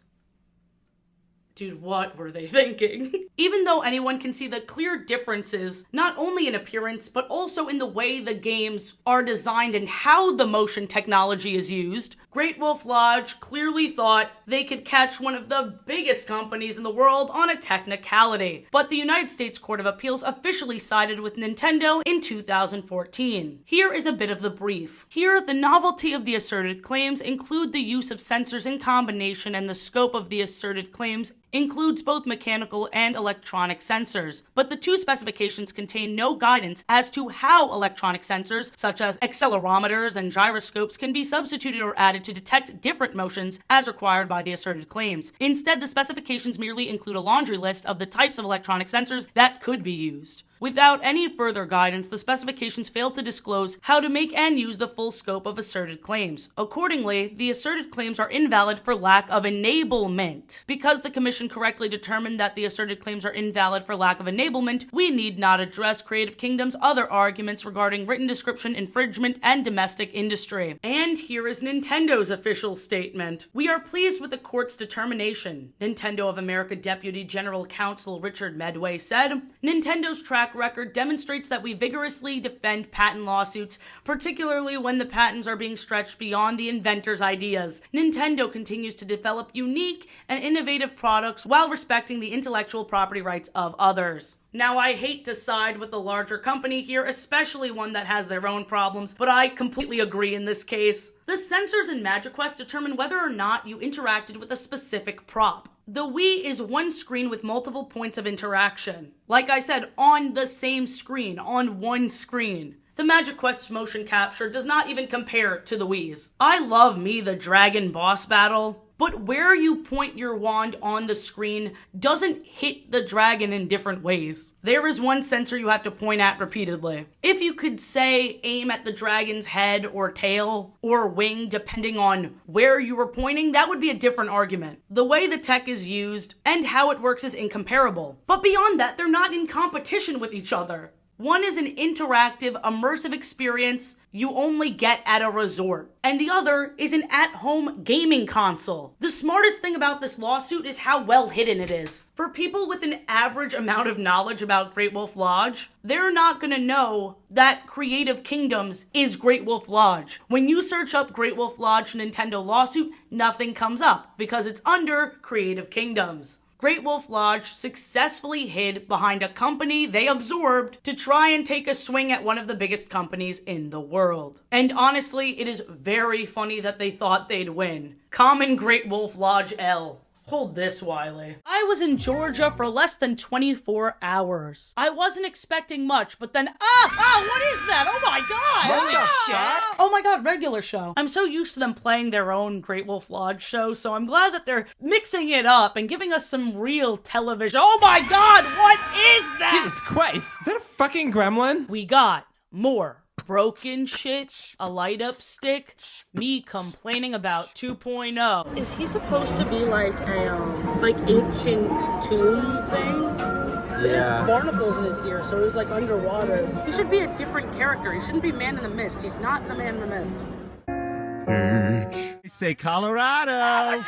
Dude, what were they thinking? Even though anyone can see the clear differences, not only in appearance, but also in the way the games are designed and how the motion technology is used, Great Wolf Lodge clearly thought they could catch one of the biggest companies in the world on a technicality. But the United States Court of Appeals officially sided with Nintendo in 2014. Here is a bit of the brief. Here, the novelty of the asserted claims include the use of sensors in combination, and the scope of the asserted claims includes both mechanical and electronic sensors, but the two specifications contain no guidance as to how electronic sensors, such as accelerometers and gyroscopes, can be substituted or added to detect different motions as required by the asserted claims. Instead, the specifications merely include a laundry list of the types of electronic sensors that could be used. Without any further guidance, the specifications fail to disclose how to make and use the full scope of asserted claims. Accordingly, the asserted claims are invalid for lack of enablement. Because the Commission correctly determined that the asserted claims are invalid for lack of enablement, we need not address Creative Kingdom's other arguments regarding written description, infringement, and domestic industry. And here is Nintendo's official statement. We are pleased with the court's determination. Nintendo of America Deputy General Counsel Richard Medway said, Nintendo's track record demonstrates that we vigorously defend patent lawsuits, particularly when the patents are being stretched beyond the inventor's ideas. Nintendo continues to develop unique and innovative products while respecting the intellectual property rights of others. Now, I hate to side with the larger company here, especially one that has their own problems, but I completely agree in this case. The sensors in MagiQuest determine whether or not you interacted with a specific prop. The Wii is one screen with multiple points of interaction. Like I said, on the same screen, on one screen. The MagiQuest's motion capture does not even compare to the Wii's. I love me the dragon boss battle, but where you point your wand on the screen doesn't hit the dragon in different ways. There is one sensor you have to point at repeatedly. If you could, say, aim at the dragon's head or tail or wing, depending on where you were pointing, that would be a different argument. The way the tech is used and how it works is incomparable. But beyond that, they're not in competition with each other. One is an interactive, immersive experience you only get at a resort, and the other is an at-home gaming console. The smartest thing about this lawsuit is how well hidden it is. For people with an average amount of knowledge about Great Wolf Lodge, they're not gonna know that Creative Kingdoms is Great Wolf Lodge. When you search up Great Wolf Lodge Nintendo lawsuit, nothing comes up because it's under Creative Kingdoms. Great Wolf Lodge successfully hid behind a company they absorbed to try and take a swing at one of the biggest companies in the world. And honestly, it is very funny that they thought they'd win. Common Great Wolf Lodge L. Hold this, Wiley. I was in Georgia for less than 24 hours. I wasn't expecting much, but then, what is that? Oh my god! Holy shit! Oh my god, regular show. I'm so used to them playing their own Great Wolf Lodge show, so I'm glad that they're mixing it up and giving us some real television. Oh my god, what is that? Jesus Christ, is that a fucking gremlin? We got more broken shit, a light up stick, me complaining about 2.0. Is he supposed to be like a, ancient tomb thing? But he has barnacles in his ear, so he's like underwater. He should be a different character. He shouldn't be Man in the Mist. He's not the Man in the Mist. I say Colorado.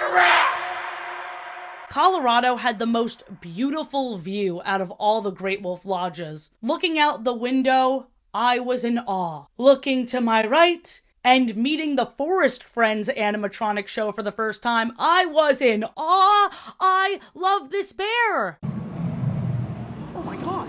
Colorado had the most beautiful view out of all the Great Wolf Lodges. Looking out the window, I was in awe. Looking to my right and meeting the Forest Friends animatronic show for the first time, I was in awe. I love this bear. Oh my god.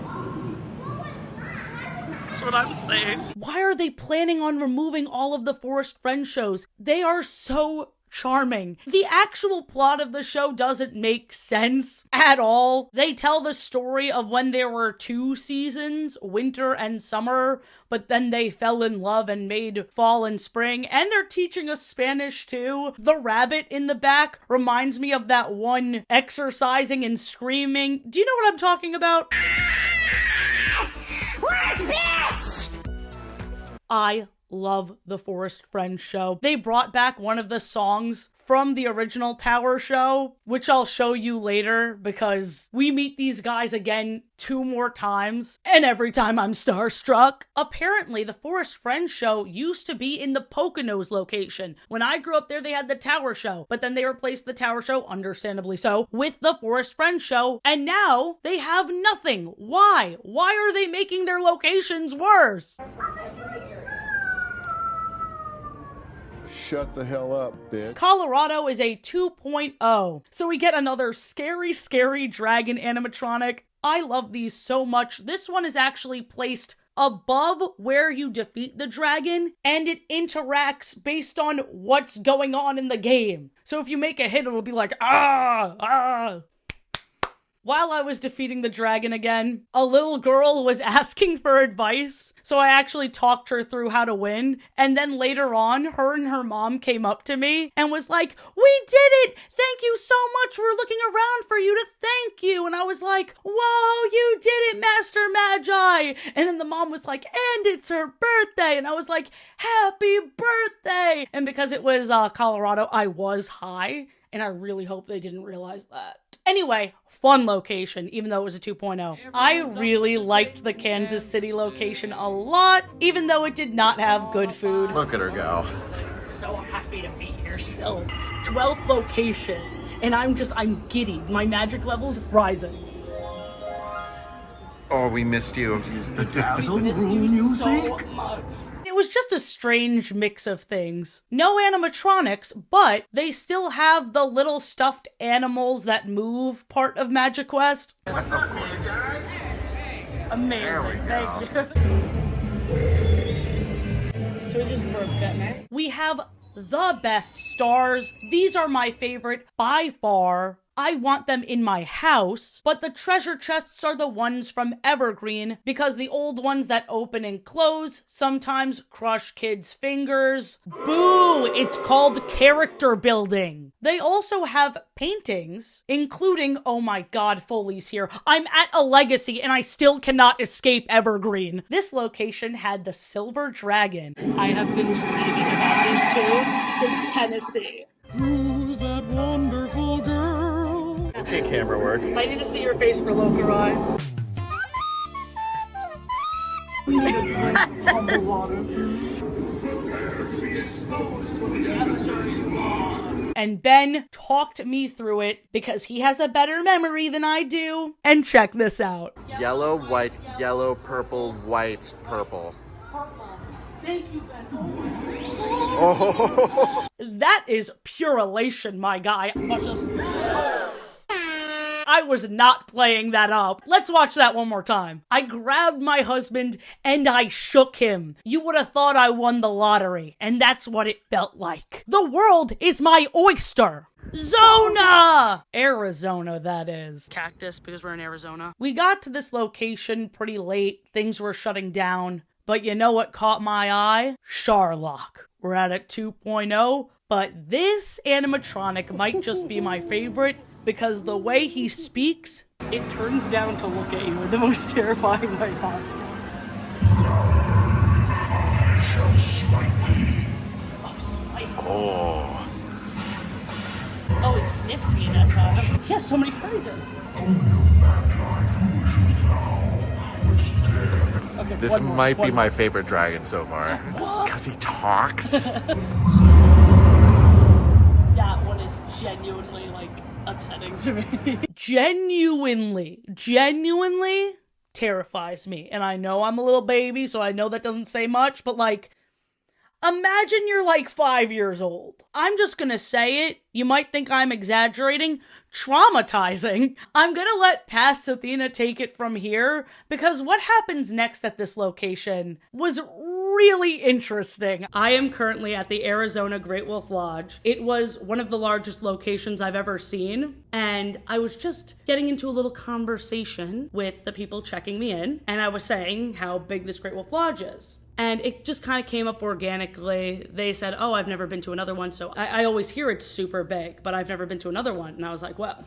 That's what I'm saying. Why are they planning on removing all of the Forest Friends shows? They are so charming. The actual plot of the show doesn't make sense at all. They tell the story of when there were 2 seasons, winter and summer, but then they fell in love and made fall and spring, and they're teaching us Spanish too. The rabbit in the back reminds me of that one exercising and screaming. Do you know what I'm talking about? I love the Forest Friends show. They brought back one of the songs from the original Tower show, which I'll show you later because we meet these guys again 2 more times, and every time I'm starstruck. Apparently, the Forest Friends show used to be in the Poconos location. When I grew up there, they had the Tower show, but then they replaced the Tower show, understandably so, with the Forest Friends show, and now they have nothing. Why? Why are they making their locations worse? Shut the hell up, bitch. Colorado is a 2.0, so we get another scary, scary dragon animatronic. I love these so much. This one is actually placed above where you defeat the dragon, and it interacts based on what's going on in the game. So if you make a hit, it'll be like, ah, ah. While I was defeating the dragon again, a little girl was asking for advice, so I actually talked her through how to win, and then later on, her and her mom came up to me and was like, "We did it! Thank you so much! We're looking around for you to thank you!" And I was like, "Whoa, you did it, Master Magi!" And then the mom was like, "And it's her birthday!" And I was like, "Happy birthday!" And because it was Colorado, I was high, and I really hope they didn't realize that. Anyway, fun location, even though it was a 2.0. I really liked the Kansas City location a lot, even though it did not have good food. Look at her go. I'm so happy to be here still. 12th location, and I'm giddy. My magic level's rising. Oh, we missed you. Is the dazzle Miss room you music? so much. It was just a strange mix of things. No animatronics, but they still have the little stuffed animals that move part of MagiQuest. Amazing, thank you. So we just broke that now. We have the best stars. These are my favorite by far. I want them in my house, but the treasure chests are the ones from Evergreen because the old ones that open and close sometimes crush kids' fingers. Boo! It's called character building. They also have paintings, including, oh my god, Foley's here. I'm at a legacy and I still cannot escape Evergreen. This location had the silver dragon. I have been dreaming about these two since Tennessee. Who's that wonderful girl? Okay, camera work. I need to see your face for Lokarai. We need a drink on the water. And Ben talked me through it because he has a better memory than I do. And check this out. Yellow, white, yellow, purple, white, purple. Thank you, Ben. Oh. That is pure elation, my guy. Watch this. I was not playing that up. Let's watch that one more time. I grabbed my husband and I shook him. You would have thought I won the lottery, and that's what it felt like. The world is my oyster. Zona! Arizona, that is. Cactus, because we're in Arizona. We got to this location pretty late. Things were shutting down. But you know what caught my eye? Sharlock. We're at a 2.0, but this animatronic might just be my favorite because the way he speaks, it turns down to look at you in the most terrifying way possible. Oh. Oh, he sniffed me that time. He has so many phrases. Okay, This might be my favorite dragon so far. Because he talks. That one is genuinely, upsetting to me. Genuinely terrifies me. And I know I'm a little baby, so I know that doesn't say much, but Imagine you're like 5 years old. I'm just gonna say it. You might think I'm exaggerating. Traumatizing. I'm gonna let past Athena take it from here because what happens next at this location was really interesting. I am currently at the Arizona Great Wolf Lodge. It was one of the largest locations I've ever seen, and I was just getting into a little conversation with the people checking me in, and I was saying how big this Great Wolf Lodge is. And it just kind of came up organically. They said, oh, I've never been to another one. So I always hear it's super big, but I've never been to another one. And I was like, well,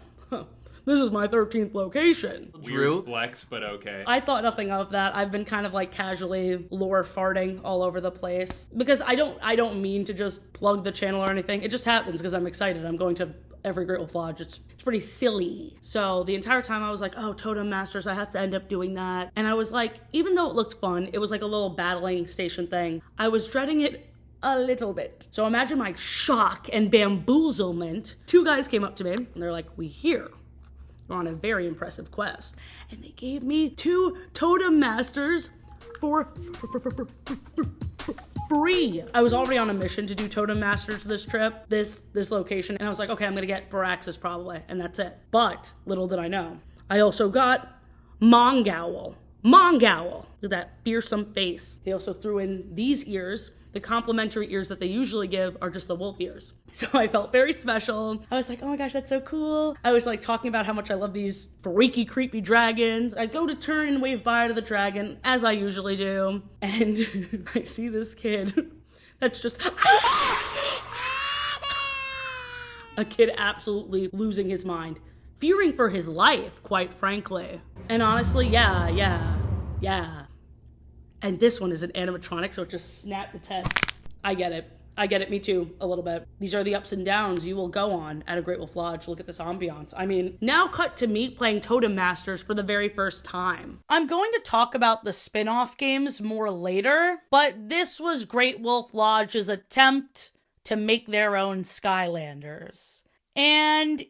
this is my 13th location. Weird flex, but okay. I thought nothing of that. I've been kind of like casually lore farting all over the place. Because I don't mean to just plug the channel or anything. It just happens because I'm excited. I'm going to every Great Wolf Lodge. It's pretty silly. So the entire time I was like, oh, Totem Masters, I have to end up doing that. And I was like, even though it looked fun, it was like a little battling station thing, I was dreading it a little bit. So imagine my shock and bamboozlement. 2 guys came up to me and they're like, we hear you're on a very impressive quest. And they gave me 2 Totem Masters for free. I was already on a mission to do Totem Masters this trip, this location, and I was like, okay, I'm gonna get Baraxis probably, and that's it. But little did I know, I also got Mongowl. Look at that fearsome face. They also threw in these ears. The complimentary ears that they usually give are just the wolf ears. So I felt very special. I was like, oh my gosh, that's so cool. I was like talking about how much I love these freaky, creepy dragons. I go to turn and wave bye to the dragon, as I usually do. And I see this kid that's just a kid absolutely losing his mind. Fearing for his life, quite frankly. And honestly, yeah. And this one is an animatronic, so it just snapped its head. I get it, me too, a little bit. These are the ups and downs you will go on at a Great Wolf Lodge. Look at this ambiance. I mean, now cut to me playing Totem Masters for the very first time. I'm going to talk about the spin-off games more later, but this was Great Wolf Lodge's attempt to make their own Skylanders. And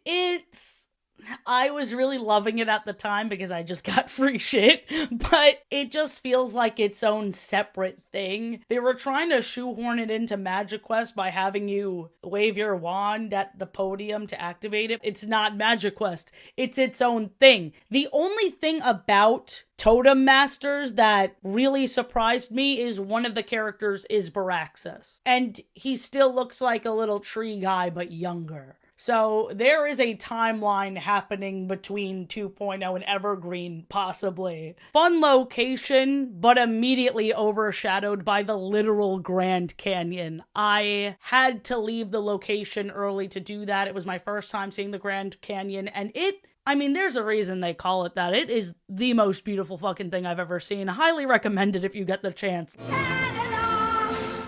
I was really loving it at the time because I just got free shit, but it just feels like its own separate thing. They were trying to shoehorn it into MagiQuest by having you wave your wand at the podium to activate it. It's not MagiQuest. It's its own thing. The only thing about Totem Masters that really surprised me is one of the characters is Baraxis. And he still looks like a little tree guy, but younger. So there is a timeline happening between 2.0 and Evergreen, possibly. Fun location, but immediately overshadowed by the literal Grand Canyon. I had to leave the location early to do that. It was my first time seeing the Grand Canyon, and there's a reason they call it that. It is the most beautiful fucking thing I've ever seen. Highly recommend it if you get the chance.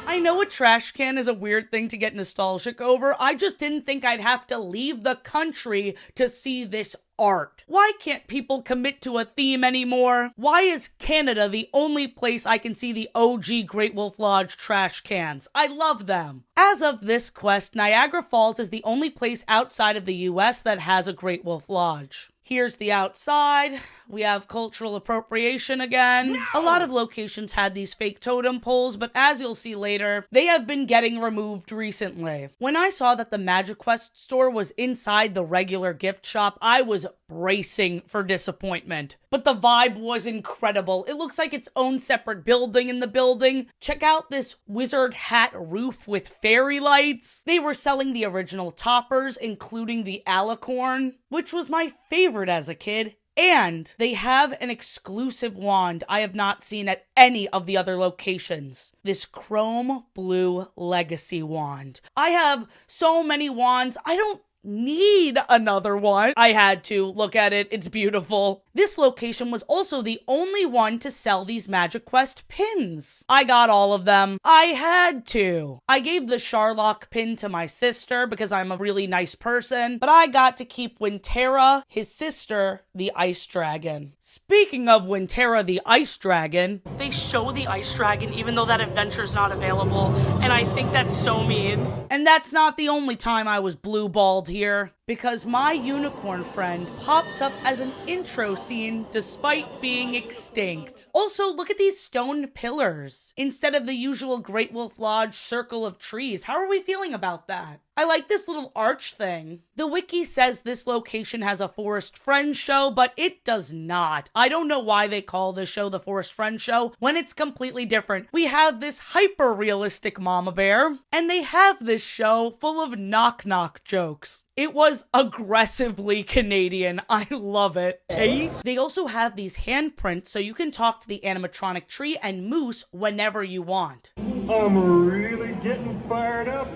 I know a trash can is a weird thing to get nostalgic over. I just didn't think I'd have to leave the country to see this art. Why can't people commit to a theme anymore? Why is Canada the only place I can see the OG Great Wolf Lodge trash cans? I love them. As of this quest, Niagara Falls is the only place outside of the US that has a Great Wolf Lodge. Here's the outside. We have cultural appropriation again. No! A lot of locations had these fake totem poles, but as you'll see later, they have been getting removed recently. When I saw that the MagiQuest store was inside the regular gift shop, I was bracing for disappointment. But the vibe was incredible. It looks like its own separate building in the building. Check out this wizard hat roof with fairy lights. They were selling the original toppers, including the alicorn, which was my favorite as a kid. And they have an exclusive wand I have not seen at any of the other locations. This chrome blue legacy wand. I have so many wands, I don't need another one. I had to look at it. It's beautiful. This location was also the only one to sell these MagiQuest pins. I got all of them. I had to. I gave the Sharlock pin to my sister because I'm a really nice person, but I got to keep Winterra, his sister, the Ice Dragon. Speaking of Winterra, the Ice Dragon, they show the Ice Dragon even though that adventure's not available, and I think that's so mean. And that's not the only time I was blue-balled here. because my unicorn friend pops up as an intro scene despite being extinct. Also, look at these stone pillars instead of the usual Great Wolf Lodge circle of trees. How are we feeling about that? I like this little arch thing. The wiki says this location has a Forest Friends show, but it does not. I don't know why they call this show the Forest Friends show when it's completely different. We have this hyper-realistic mama bear, and they have this show full of knock-knock jokes. It was aggressively Canadian. I love it. Hey? They also have these handprints so you can talk to the animatronic tree and moose whenever you want. I'm really getting fired up.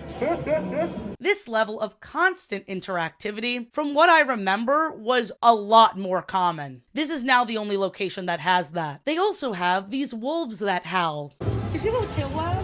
This level of constant interactivity, from what I remember, was a lot more common. This is now the only location that has that. They also have these wolves that howl. You see little tail wags?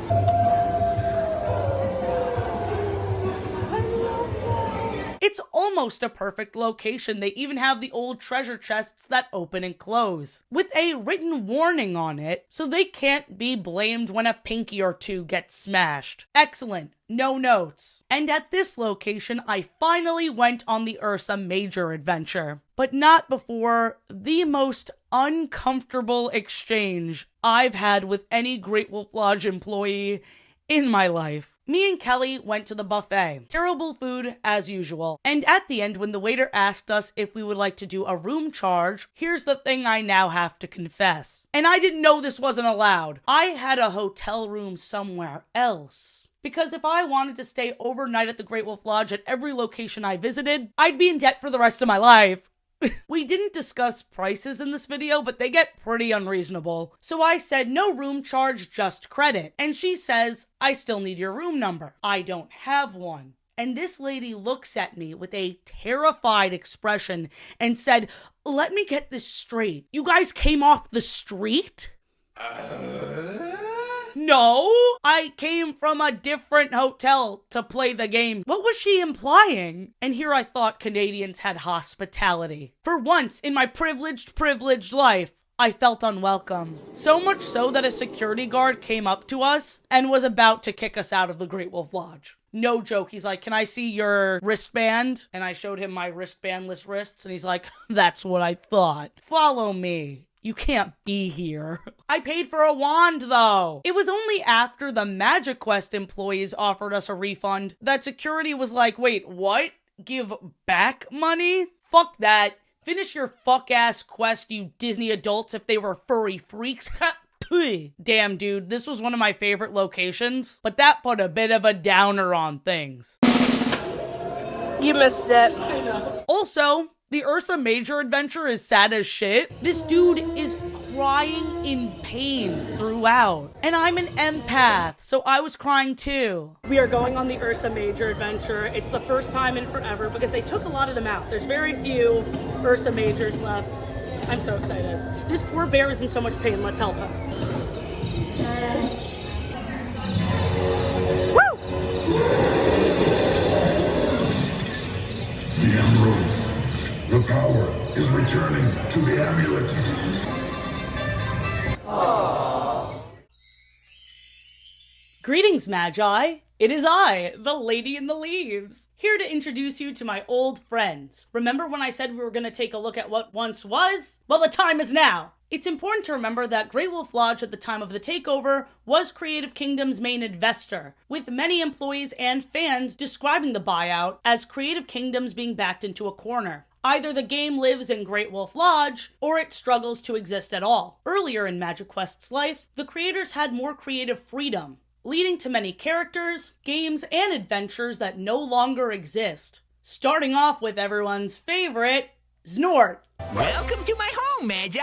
It's almost a perfect location. They even have the old treasure chests that open and close, with a written warning on it, so they can't be blamed when a pinky or two gets smashed. Excellent. No notes. And at this location, I finally went on the Ursa Major adventure, but not before the most uncomfortable exchange I've had with any Great Wolf Lodge employee in my life. Me and Kelly went to the buffet. Terrible food as usual. And at the end, when the waiter asked us if we would like to do a room charge, here's the thing I now have to confess. And I didn't know this wasn't allowed. I had a hotel room somewhere else. Because if I wanted to stay overnight at the Great Wolf Lodge at every location I visited, I'd be in debt for the rest of my life. We didn't discuss prices in this video, but they get pretty unreasonable. So I said, no room charge, just credit. And she says, I still need your room number. I don't have one. And this lady looks at me with a terrified expression and said, let me get this straight. You guys came off the street? No, I came from a different hotel to play the game. What was she implying? And here I thought Canadians had hospitality. For once in my privileged life, I felt unwelcome. So much so that a security guard came up to us and was about to kick us out of the Great Wolf Lodge. No joke. He's like, can I see your wristband? And I showed him my wristbandless wrists, and he's like, that's what I thought. Follow me. You can't be here. I paid for a wand, though. It was only after the MagiQuest employees offered us a refund that security was like, wait, what? Give back money? Fuck that. Finish your fuck-ass quest, you Disney adults, if they were furry freaks. Damn, dude, this was one of my favorite locations, but that put a bit of a downer on things. You missed it. I know. Also, the Ursa Major adventure is sad as shit. This dude is crying in pain throughout. And I'm an empath, so I was crying too. We are going on the Ursa Major adventure. It's the first time in forever because they took a lot of them out. There's very few Ursa Majors left. I'm so excited. This poor bear is in so much pain. Let's help him. Woo! The emerald. The power is returning to the amulet. Aww. Greetings, Magi. It is I, the Lady in the Leaves, here to introduce you to my old friends. Remember when I said we were going to take a look at what once was? Well, the time is now. It's important to remember that Great Wolf Lodge at the time of the takeover was Creative Kingdom's main investor, with many employees and fans describing the buyout as Creative Kingdom's being backed into a corner. Either the game lives in Great Wolf Lodge, or it struggles to exist at all. Earlier in MagiQuest's life, the creators had more creative freedom, leading to many characters, games, and adventures that no longer exist. Starting off with everyone's favorite, Snort. Welcome to my home, Magi.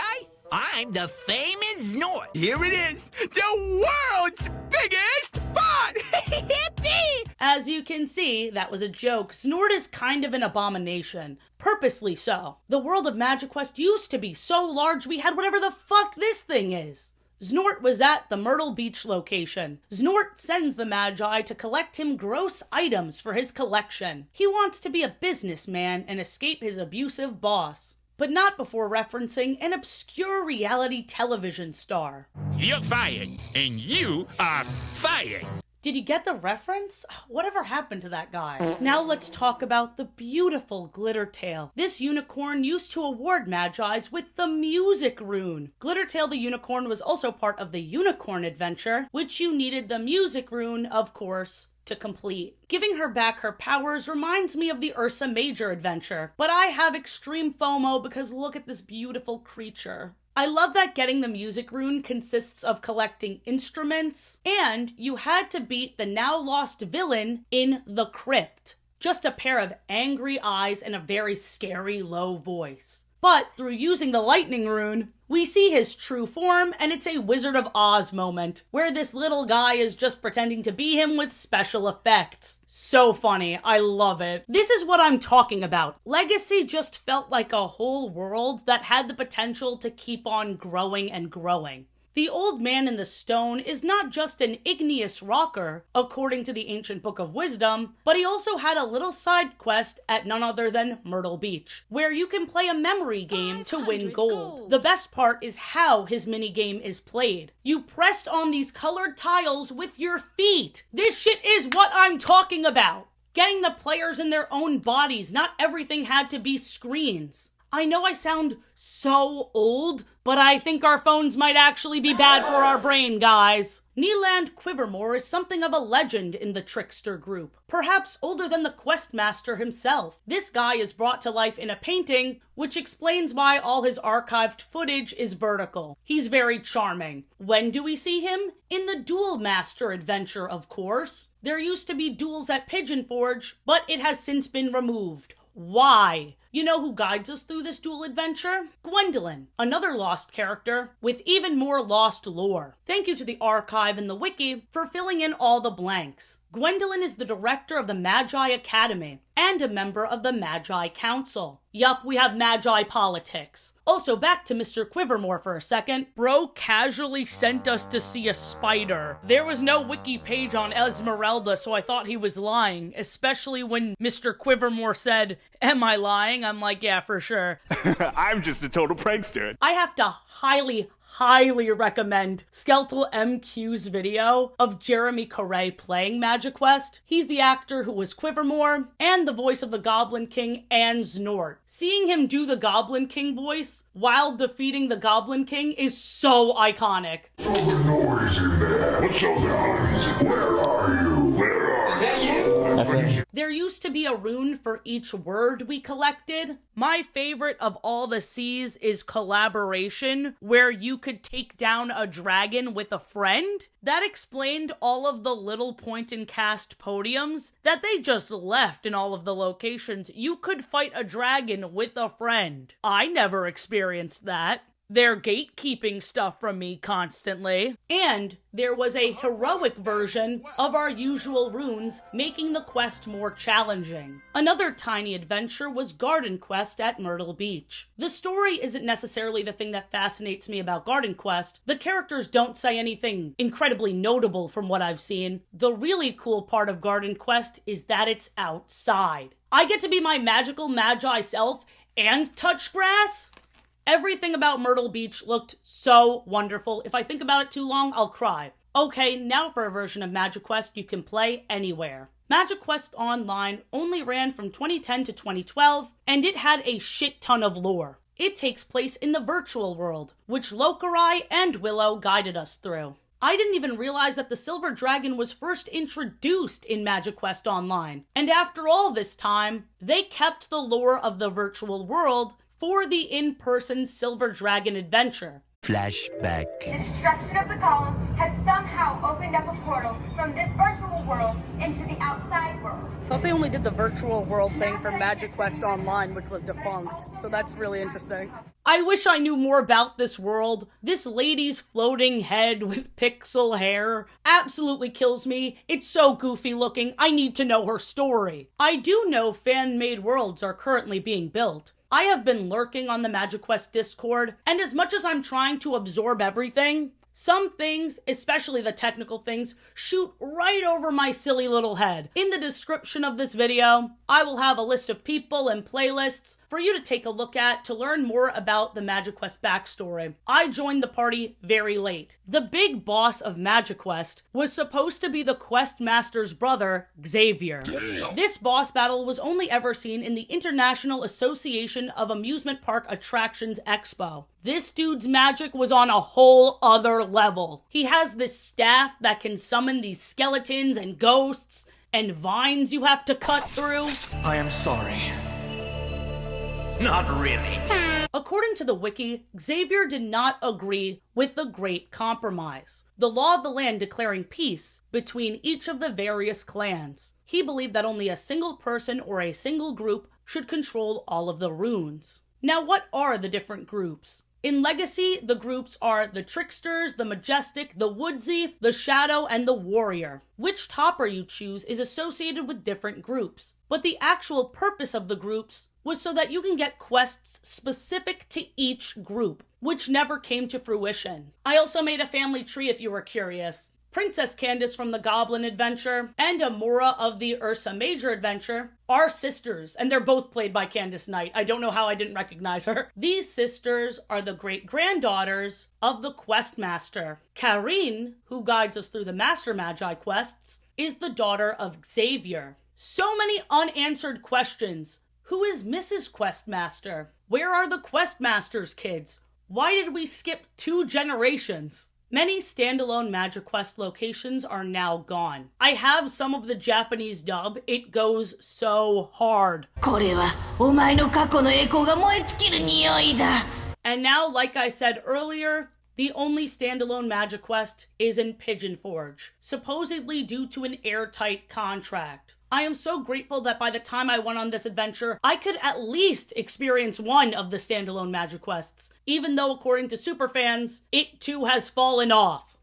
I'm the famous Snort. Here it is, the world's biggest fart! Yippee! As you can see, that was a joke. Snort is kind of an abomination. Purposely so. The world of MagiQuest used to be so large we had whatever the fuck this thing is. Snort was at the Myrtle Beach location. Snort sends the Magi to collect him gross items for his collection. He wants to be a businessman and escape his abusive boss. But not before referencing an obscure reality television star. You're fired, and you are fired. Did you get the reference? Whatever happened to that guy? Now let's talk about the beautiful Glittertail. This unicorn used to award Magi's with the music rune. Glittertail the unicorn was also part of the unicorn adventure, which you needed the music rune, of course, to complete. Giving her back her powers reminds me of the Ursa Major adventure, but I have extreme FOMO because look at this beautiful creature. I love that getting the music rune consists of collecting instruments, and you had to beat the now lost villain in the crypt. Just a pair of angry eyes and a very scary low voice. But through using the lightning rune, we see his true form, and it's a Wizard of Oz moment, where this little guy is just pretending to be him with special effects. So funny, I love it. This is what I'm talking about. Legacy just felt like a whole world that had the potential to keep on growing and growing. The old man in the stone is not just an igneous rocker, according to the ancient book of wisdom, but he also had a little side quest at none other than Myrtle Beach, where you can play a memory game to win gold. The best part is how his minigame is played. You pressed on these colored tiles with your feet. This shit is what I'm talking about. Getting the players in their own bodies, not everything had to be screens. I know I sound so old, but I think our phones might actually be bad for our brain, guys. Neeland Quivermore is something of a legend in the Trickster group, perhaps older than the Questmaster himself. This guy is brought to life in a painting, which explains why all his archived footage is vertical. He's very charming. When do we see him? In the Duel Master adventure, of course. There used to be duels at Pigeon Forge, but it has since been removed. Why? You know who guides us through this duel adventure? Gwendolyn, another lost character with even more lost lore. Thank you to the archive and the wiki for filling in all the blanks. Gwendolyn is the director of the Magi Academy and a member of the Magi Council. Yup, we have Magi politics. Also, back to Mr. Quivermore for a second. Bro casually sent us to see a spider. There was no wiki page on Esmeralda, so I thought he was lying, especially when Mr. Quivermore said, "Am I lying?" I'm like, yeah, for sure. I'm just a total prankster. I have to highly recommend Skeletal MQ's video of Jeremy Correa playing MagiQuest. He's the actor who was Quivermore and the voice of the Goblin King and Snort. Seeing him do the Goblin King voice while defeating the Goblin King is so iconic. What's all the noise in there? What's all the noise? Where are you? Where are you? Is that you? That's it. There used to be a rune for each word we collected. My favorite of all the C's is collaboration, where you could take down a dragon with a friend. That explained all of the little point-and-cast podiums that they just left in all of the locations. You could fight a dragon with a friend. I never experienced that. They're gatekeeping stuff from me constantly. And there was a heroic version of our usual runes, making the quest more challenging. Another tiny adventure was Garden Quest at Myrtle Beach. The story isn't necessarily the thing that fascinates me about Garden Quest. The characters don't say anything incredibly notable from what I've seen. The really cool part of Garden Quest is that it's outside. I get to be my magical Magi self and touch grass. Everything about Myrtle Beach looked so wonderful. If I think about it too long, I'll cry. Okay, now for a version of MagiQuest you can play anywhere. MagiQuest Online only ran from 2010 to 2012, and it had a shit ton of lore. It takes place in the virtual world, which Lokarai and Willow guided us through. I didn't even realize that the Silver Dragon was first introduced in MagiQuest Online. And after all this time, they kept the lore of the virtual world for the in-person Silver Dragon adventure. Flashback. The destruction of the golem has somehow opened up a portal from this virtual world into the outside world. I thought they only did the virtual world thing for MagiQuest Online, which was defunct, so that's really interesting. I wish I knew more about this world. This lady's floating head with pixel hair absolutely kills me. It's so goofy looking, I need to know her story. I do know fan-made worlds are currently being built. I have been lurking on the MagiQuest Discord, and as much as I'm trying to absorb everything, Some things, especially the technical things, shoot right over my silly little head. In the description of this video, I will have a list of people and playlists for you to take a look at to learn more about the MagiQuest backstory. I joined the party very late. The big boss of MagiQuest was supposed to be the Quest Master's brother, Xavier. This boss battle was only ever seen in the International Association of Amusement Park Attractions Expo. This dude's magic was on a whole other level. He has this staff that can summon these skeletons and ghosts and vines you have to cut through. I am sorry. Not really. According to the wiki, Xavier did not agree with the Great Compromise, the law of the land declaring peace between each of the various clans. He believed that only a single person or a single group should control all of the runes. Now, what are the different groups? In Legacy, the groups are the Tricksters, the Majestic, the Woodsy, the Shadow, and the Warrior. Which topper you choose is associated with different groups, but the actual purpose of the groups was so that you can get quests specific to each group, which never came to fruition. I also made a family tree if you were curious. Princess Candace from the Goblin Adventure and Amora of the Ursa Major Adventure are sisters, and they're both played by Candace Knight. I don't know how I didn't recognize her. These sisters are the great-granddaughters of the Quest Master. Karine, who guides us through the Master Magi quests, is the daughter of Xavier. So many unanswered questions. Who is Mrs. Questmaster? Where are the Questmaster's kids? Why did we skip 2 generations? Many standalone MagiQuest locations are now gone. I have some of the Japanese dub. It goes so hard. And now, like I said earlier, the only standalone MagiQuest is in Pigeon Forge, supposedly due to an airtight contract. I am so grateful that by the time I went on this adventure, I could at least experience one of the standalone MagiQuests, even though according to superfans, it too has fallen off.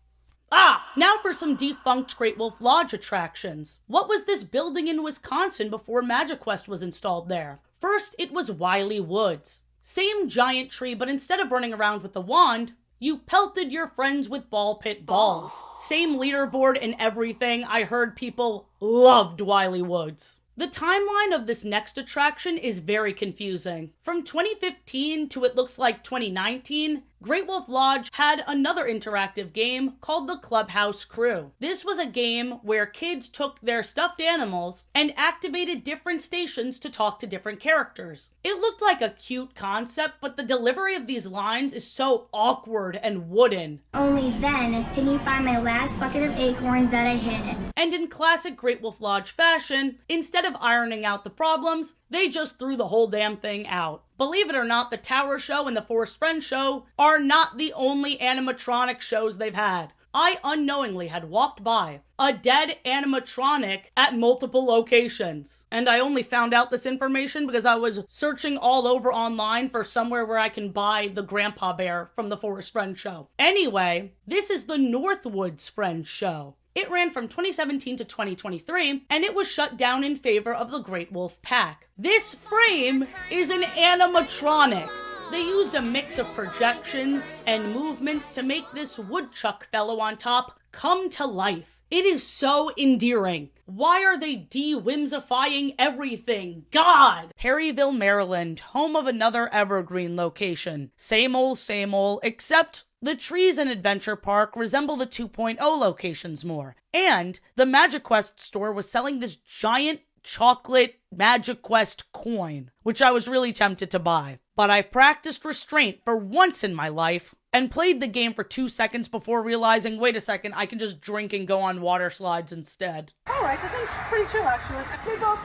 Now for some defunct Great Wolf Lodge attractions. What was this building in Wisconsin before MagiQuest was installed there? First, it was Wily Woods. Same giant tree, but instead of running around with a wand, you pelted your friends with ball pit balls. Same leaderboard and everything. I heard people loved Wily Woods. The timeline of this next attraction is very confusing. From 2015 to it looks like 2019, Great Wolf Lodge had another interactive game called the Clubhouse Crew. This was a game where kids took their stuffed animals and activated different stations to talk to different characters. It looked like a cute concept, but the delivery of these lines is so awkward and wooden. Only then can you find my last bucket of acorns that I hid. And in classic Great Wolf Lodge fashion, instead of ironing out the problems, they just threw the whole damn thing out. Believe it or not, the Tower Show and the Forest Friend Show are not the only animatronic shows they've had. I unknowingly had walked by a dead animatronic at multiple locations. And I only found out this information because I was searching all over online for somewhere where I can buy the Grandpa Bear from the Forest Friend Show. Anyway, this is the Northwoods Friend Show. It ran from 2017 to 2023, and it was shut down in favor of the Great Wolf Pack. This frame is an animatronic. They used a mix of projections and movements to make this woodchuck fellow on top come to life. It is so endearing. Why are they de-whimsifying everything? God! Perryville, Maryland, home of another evergreen location. Same old, except the trees in Adventure Park resemble the 2.0 locations more. And the MagiQuest store was selling this giant chocolate MagiQuest coin, which I was really tempted to buy. But I practiced restraint for once in my life and played the game for 2 seconds before realizing, wait a second, I can just drink and go on water slides instead. Alright, this one's pretty chill actually. Okay, go.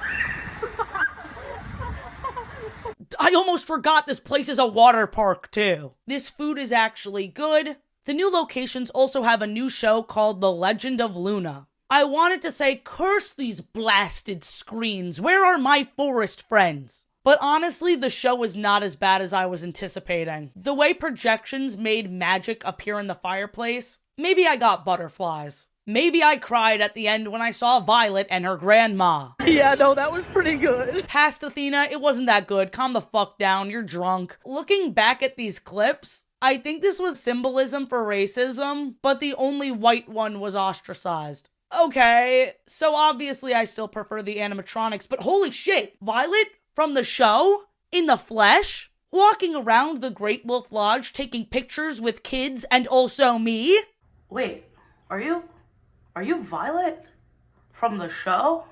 I almost forgot this place is a water park too. This food is actually good. The new locations also have a new show called The Legend of Luna. I wanted to say, curse these blasted screens. Where are my forest friends? But honestly, the show was not as bad as I was anticipating. The way projections made magic appear in the fireplace, maybe I got butterflies. Maybe I cried at the end when I saw Violet and her grandma. Yeah, no, that was pretty good. Past Athena, it wasn't that good. Calm the fuck down, you're drunk. Looking back at these clips, I think this was symbolism for racism, but the only white one was ostracized. Okay, so obviously I still prefer the animatronics, but holy shit, Violet from the show? In the flesh? Walking around the Great Wolf Lodge taking pictures with kids and also me? Wait, are you Violet from the show?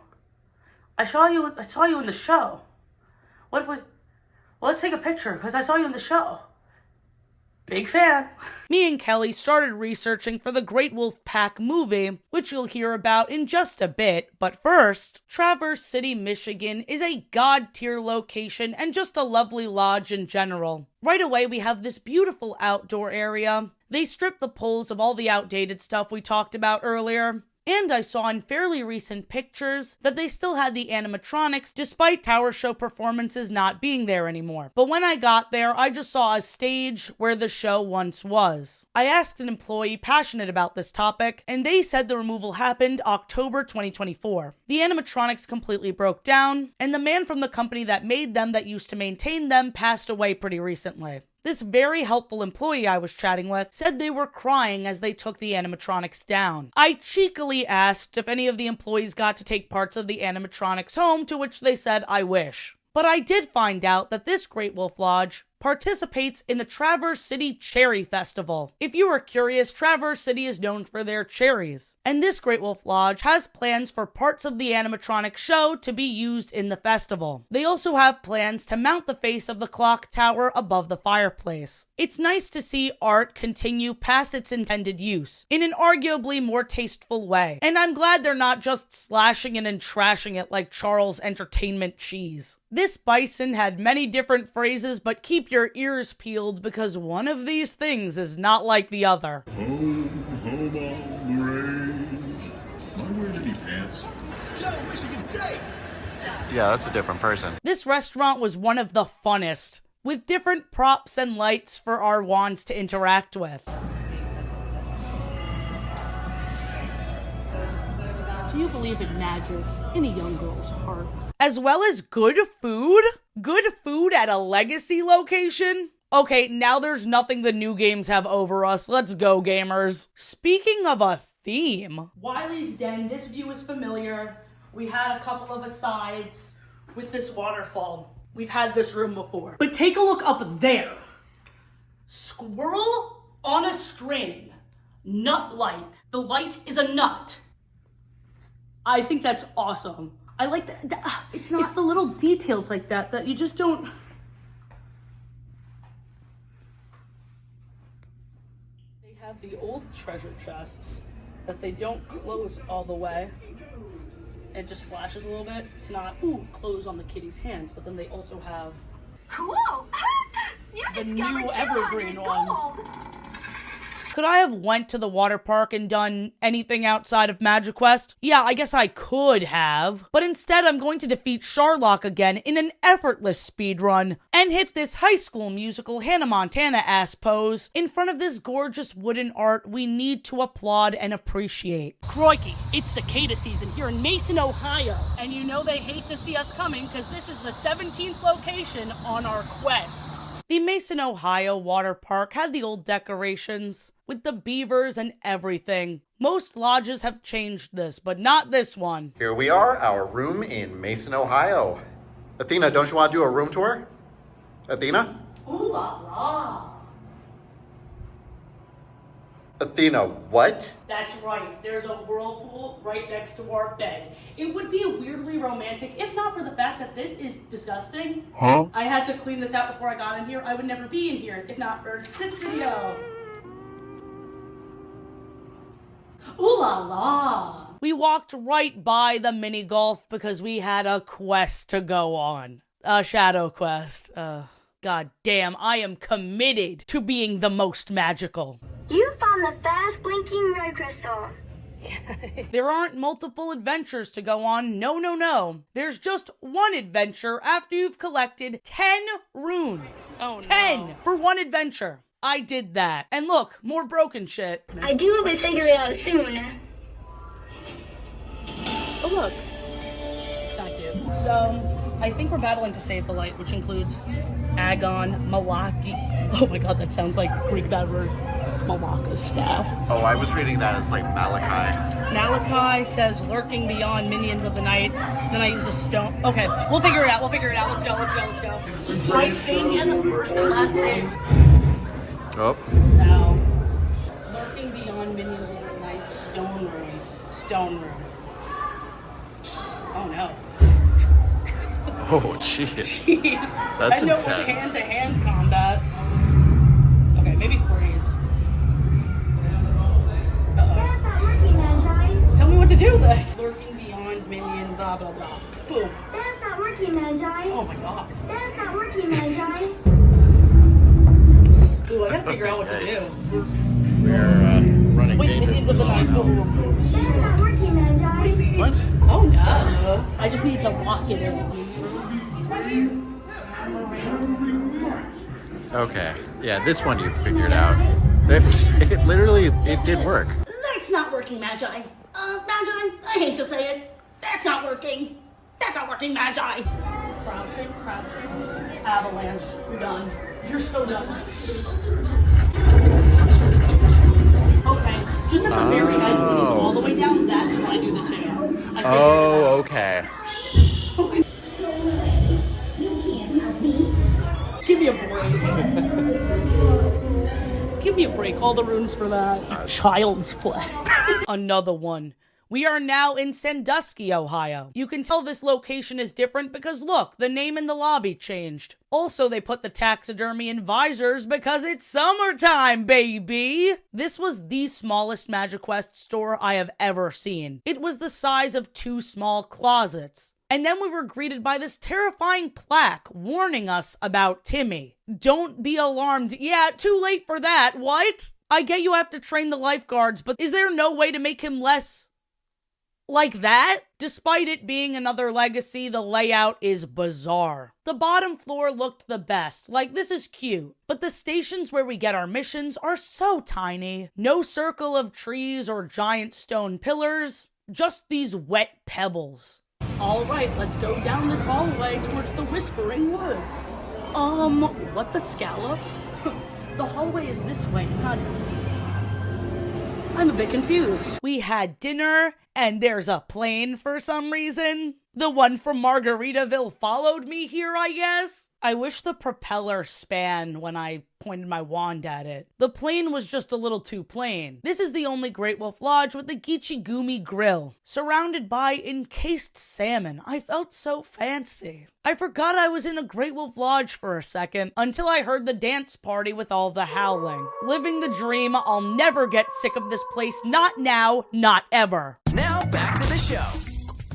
I saw you in the show. What if well, let's take a picture, because I saw you in the show. Big fan. Me and Kelly started researching for the Great Wolf Pack movie, which you'll hear about in just a bit, but first, Traverse City, Michigan is a god-tier location and just a lovely lodge in general. Right away, we have this beautiful outdoor area. They stripped the poles of all the outdated stuff we talked about earlier. And I saw in fairly recent pictures that they still had the animatronics despite Tower Show performances not being there anymore. But when I got there, I just saw a stage where the show once was. I asked an employee passionate about this topic, and they said the removal happened October 2024. The animatronics completely broke down, and the man from the company that made them that used to maintain them passed away pretty recently. This very helpful employee I was chatting with said they were crying as they took the animatronics down. I cheekily asked if any of the employees got to take parts of the animatronics home, to which they said I wish. But I did find out that this Great Wolf Lodge participates in the Traverse City Cherry Festival. If you are curious, Traverse City is known for their cherries. And this Great Wolf Lodge has plans for parts of the animatronic show to be used in the festival. They also have plans to mount the face of the clock tower above the fireplace. It's nice to see art continue past its intended use, in an arguably more tasteful way. And I'm glad they're not just slashing it and trashing it like Charles Entertainment Cheese. This bison had many different phrases, but keep your ears peeled because one of these things is not like the other. Home on the range. Am I wearing any pants? Yo, Michigan State! Yeah, that's a different person. This restaurant was one of the funnest, with different props and lights for our wands to interact with. Do you believe in magic in a young girl's heart? As well as good food? Good food at a legacy location? Okay, now there's nothing the new games have over us. Let's go, gamers. Speaking of a theme. Wiley's Den, this view is familiar. We had a couple of asides with this waterfall. We've had this room before. But take a look up there. Squirrel on a string. Nut light. The light is a nut. I think that's awesome. I like that. It's the little details like that you just don't. They have the old treasure chests that they don't close all the way. It just flashes a little bit to not close on the kitty's hands, but then they also have Cool. You the discovered new evergreen 200 ones. gold. Could I have went to the water park and done anything outside of MagiQuest? Yeah, I guess I could have. But instead, I'm going to defeat Sharlock again in an effortless speedrun and hit this High School Musical Hannah Montana-ass pose in front of this gorgeous wooden art we need to applaud and appreciate. Crikey, it's cicada season here in Mason, Ohio. And you know they hate to see us coming because this is the 17th location on our quest. The Mason, Ohio water park had the old decorations with the beavers and everything. Most lodges have changed this, but not this one. Here we are, our room in Mason, Ohio. Athena, don't you want to do a room tour? Athena? Ooh la la. Athena, what? That's right, there's a whirlpool right next to our bed. It would be weirdly romantic if not for the fact that this is disgusting. Huh? I had to clean this out before I got in here. I would never be in here if not for this video. Ooh la la! We walked right by the mini golf because we had a quest to go on. A shadow quest. God damn, I am committed to being the most magical. You found the fast blinking red crystal. There aren't multiple adventures to go on. No. There's just one adventure after you've collected 10 runes. Oh, 10 for one adventure. I did that. And look, more broken shit. I do hope I figure it out soon. Oh look, it's kind of cute. So, I think we're battling to save the light, which includes Agon, Malaki. Oh my god, that sounds like Greek bad word. Malaka's staff. Oh, I was reading that as like Malachi. Malachi says lurking beyond minions of the night. Then I use a stone. Okay, we'll figure it out. Let's go. Right thing has a first and last name. Oh. Now, lurking beyond minions of the night. Stone room. Oh no. Oh, jeez. That's I know intense. hand-to-hand combat. Okay, maybe freeze. That's not working, Magi. Tell me what to do then. Lurking beyond minion, blah blah blah. Boom. That's not working, Magi. Oh my god. That's not working, Magi. Ooh, I gotta figure out what to do. We're running Wait, minions of the night. That's not working, Magi. What? Oh no. I just need to lock it in. Okay. Yeah, this one you figured out. It literally, it did work. That's not working, Magi. Magi, I hate to say it. That's not working. That's not working, Magi. Crouching. Avalanche. Done. You're so done. Okay. Just at the very end, when he's all the way down, that's when I do the two. Oh, okay. Give me a break. Give me a break. All the runes for that. Child's play. Another one. We are now in Sandusky, Ohio. You can tell this location is different because look, the name in the lobby changed. Also, they put the taxidermy in visors because it's summertime, baby! This was the smallest MagiQuest store I have ever seen. It was the size of 2 small closets. And then we were greeted by this terrifying plaque warning us about Timmy. Don't be alarmed. Yeah, too late for that. What? I get you have to train the lifeguards, but is there no way to make him less like that? Despite it being another legacy, the layout is bizarre. The bottom floor looked the best, like this is cute, but the stations where we get our missions are so tiny. No circle of trees or giant stone pillars, just these wet pebbles. All right, let's go down this hallway towards the Whispering Woods. What the scallop? The hallway is this way, it's not... I'm a bit confused. We had dinner, and there's a plane for some reason. The one from Margaritaville followed me here, I guess. I wish the propeller span when I pointed my wand at it. The plane was just a little too plain. This is the only Great Wolf Lodge with the Gichigumi grill, surrounded by encased salmon. I felt so fancy. I forgot I was in a Great Wolf Lodge for a second until I heard the dance party with all the howling. Living the dream, I'll never get sick of this place. Not now, not ever. Now back to the show.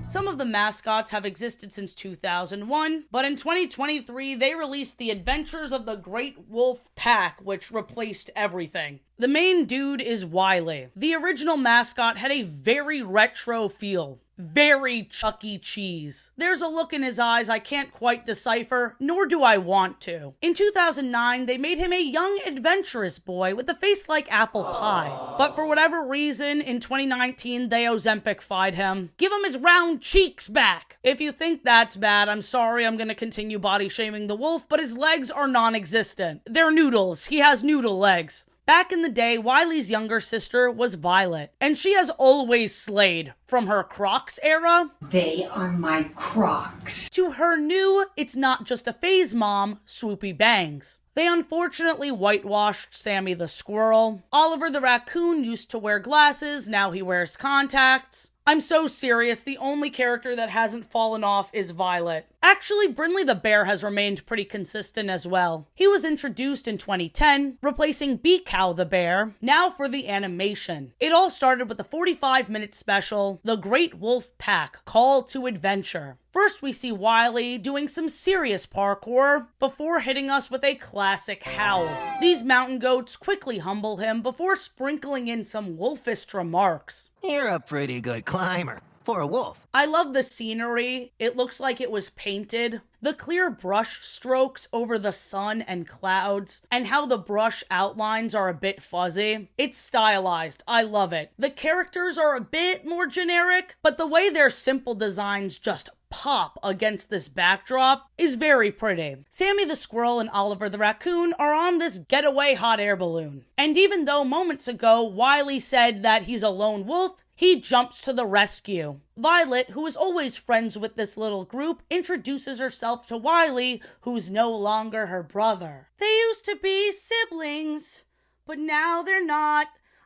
Some of the mascots have existed since 2001, but in 2023, they released The Adventures of the Great Wolf Pack, which replaced everything. The main dude is Wily. The original mascot had a very retro feel. Very Chuck E. Cheese. There's a look in his eyes I can't quite decipher, nor do I want to. In 2009, they made him a young, adventurous boy with a face like apple pie. But for whatever reason, in 2019, they Ozempic-fied him. Give him his round cheeks back! If you think that's bad, I'm sorry, I'm gonna continue body-shaming the wolf, but his legs are non-existent. They're noodles. He has noodle legs. Back in the day, Wily's younger sister was Violet, and she has always slayed. From her Crocs era, they are my Crocs, to her new, it's not just a phase mom, Swoopy Bangs. They unfortunately whitewashed Sammy the squirrel. Oliver the raccoon used to wear glasses, now he wears contacts. I'm so serious, the only character that hasn't fallen off is Violet. Actually, Brinley the bear has remained pretty consistent as well. He was introduced in 2010, replacing Beakow the bear. Now for the animation. It all started with the 45-minute special, The Great Wolf Pack, Call to Adventure. First we see Wily doing some serious parkour before hitting us with a classic howl. These mountain goats quickly humble him before sprinkling in some wolfist remarks. You're a pretty good climber. for a wolf. I love the scenery. It looks like it was painted. The clear brush strokes over the sun and clouds, and how the brush outlines are a bit fuzzy. It's stylized. I love it. The characters are a bit more generic, but the way their simple designs just pop against this backdrop is very pretty. Sammy the squirrel and Oliver the raccoon are on this getaway hot air balloon. And even though moments ago Wiley said that he's a lone wolf, he jumps to the rescue. Violet, who is always friends with this little group, introduces herself to Wiley, who's no longer her brother. They used to be siblings, but now they're not.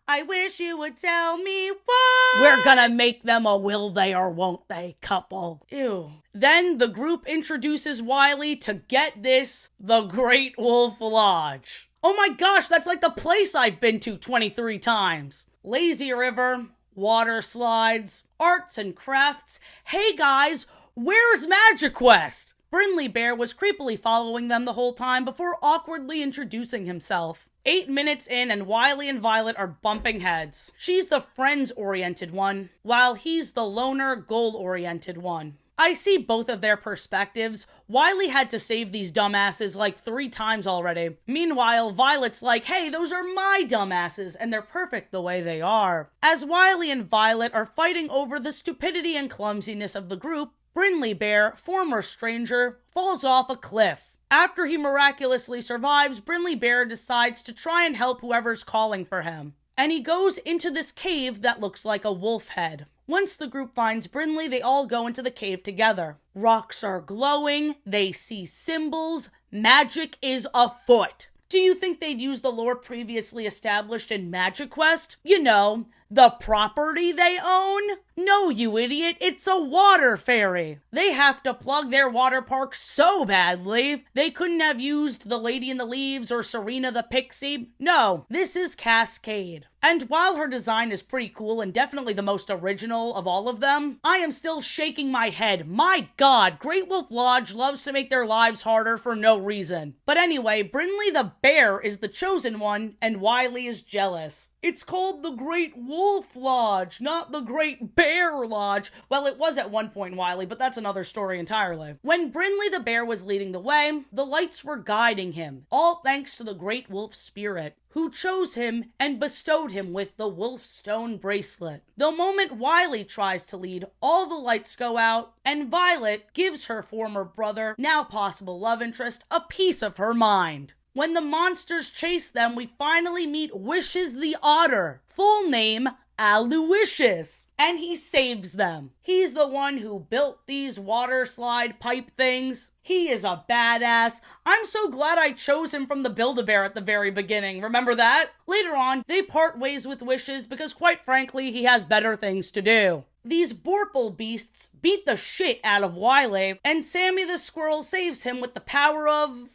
I wish you would tell me why. We're gonna make them a will they or won't they couple. Ew. Then the group introduces Wiley to, get this, the Great Wolf Lodge. Oh my gosh, that's like the place I've been to 23 times. Lazy river, water slides, arts and crafts. Hey guys, where's MagiQuest? Brindley Bear was creepily following them the whole time before awkwardly introducing himself. 8 minutes in and Wiley and Violet are bumping heads. She's the friends-oriented one, while he's the loner, goal-oriented one. I see both of their perspectives. Wiley had to save these dumbasses like 3 times already. Meanwhile, Violet's like, hey, those are my dumbasses, and they're perfect the way they are. As Wiley and Violet are fighting over the stupidity and clumsiness of the group, Brindley Bear, former stranger, falls off a cliff. After he miraculously survives, Brindley Bear decides to try and help whoever's calling for him. And he goes into this cave that looks like a wolf head. Once the group finds Brindley, they all go into the cave together. Rocks are glowing, they see symbols, magic is afoot. Do you think they'd use the lore previously established in MagiQuest? You know, the property they own? No, you idiot, it's a water fairy. They have to plug their water park so badly, they couldn't have used the Lady in the Leaves or Serena the Pixie. No, this is Cascade. And while her design is pretty cool and definitely the most original of all of them, I am still shaking my head. My god, Great Wolf Lodge loves to make their lives harder for no reason. But anyway, Brindley the Bear is the chosen one, and Wiley is jealous. It's called the Great Wolf Lodge, not the Great Bear Lodge. Well, it was at one point, Wiley, but that's another story entirely. When Brindley the Bear was leading the way, the lights were guiding him, all thanks to the Great Wolf Spirit, who chose him and bestowed him with the Wolf Stone bracelet. The moment Wiley tries to lead, all the lights go out, and Violet gives her former brother, now possible love interest, a piece of her mind. When the monsters chase them, we finally meet Wishes the Otter, full name Aloysius, and he saves them. He's the one who built these water slide pipe things. He is a badass. I'm so glad I chose him from the Build-A-Bear at the very beginning. Remember that? Later on, they part ways with Wishes because quite frankly, he has better things to do. These Borple beasts beat the shit out of Wiley, and Sammy the squirrel saves him with the power of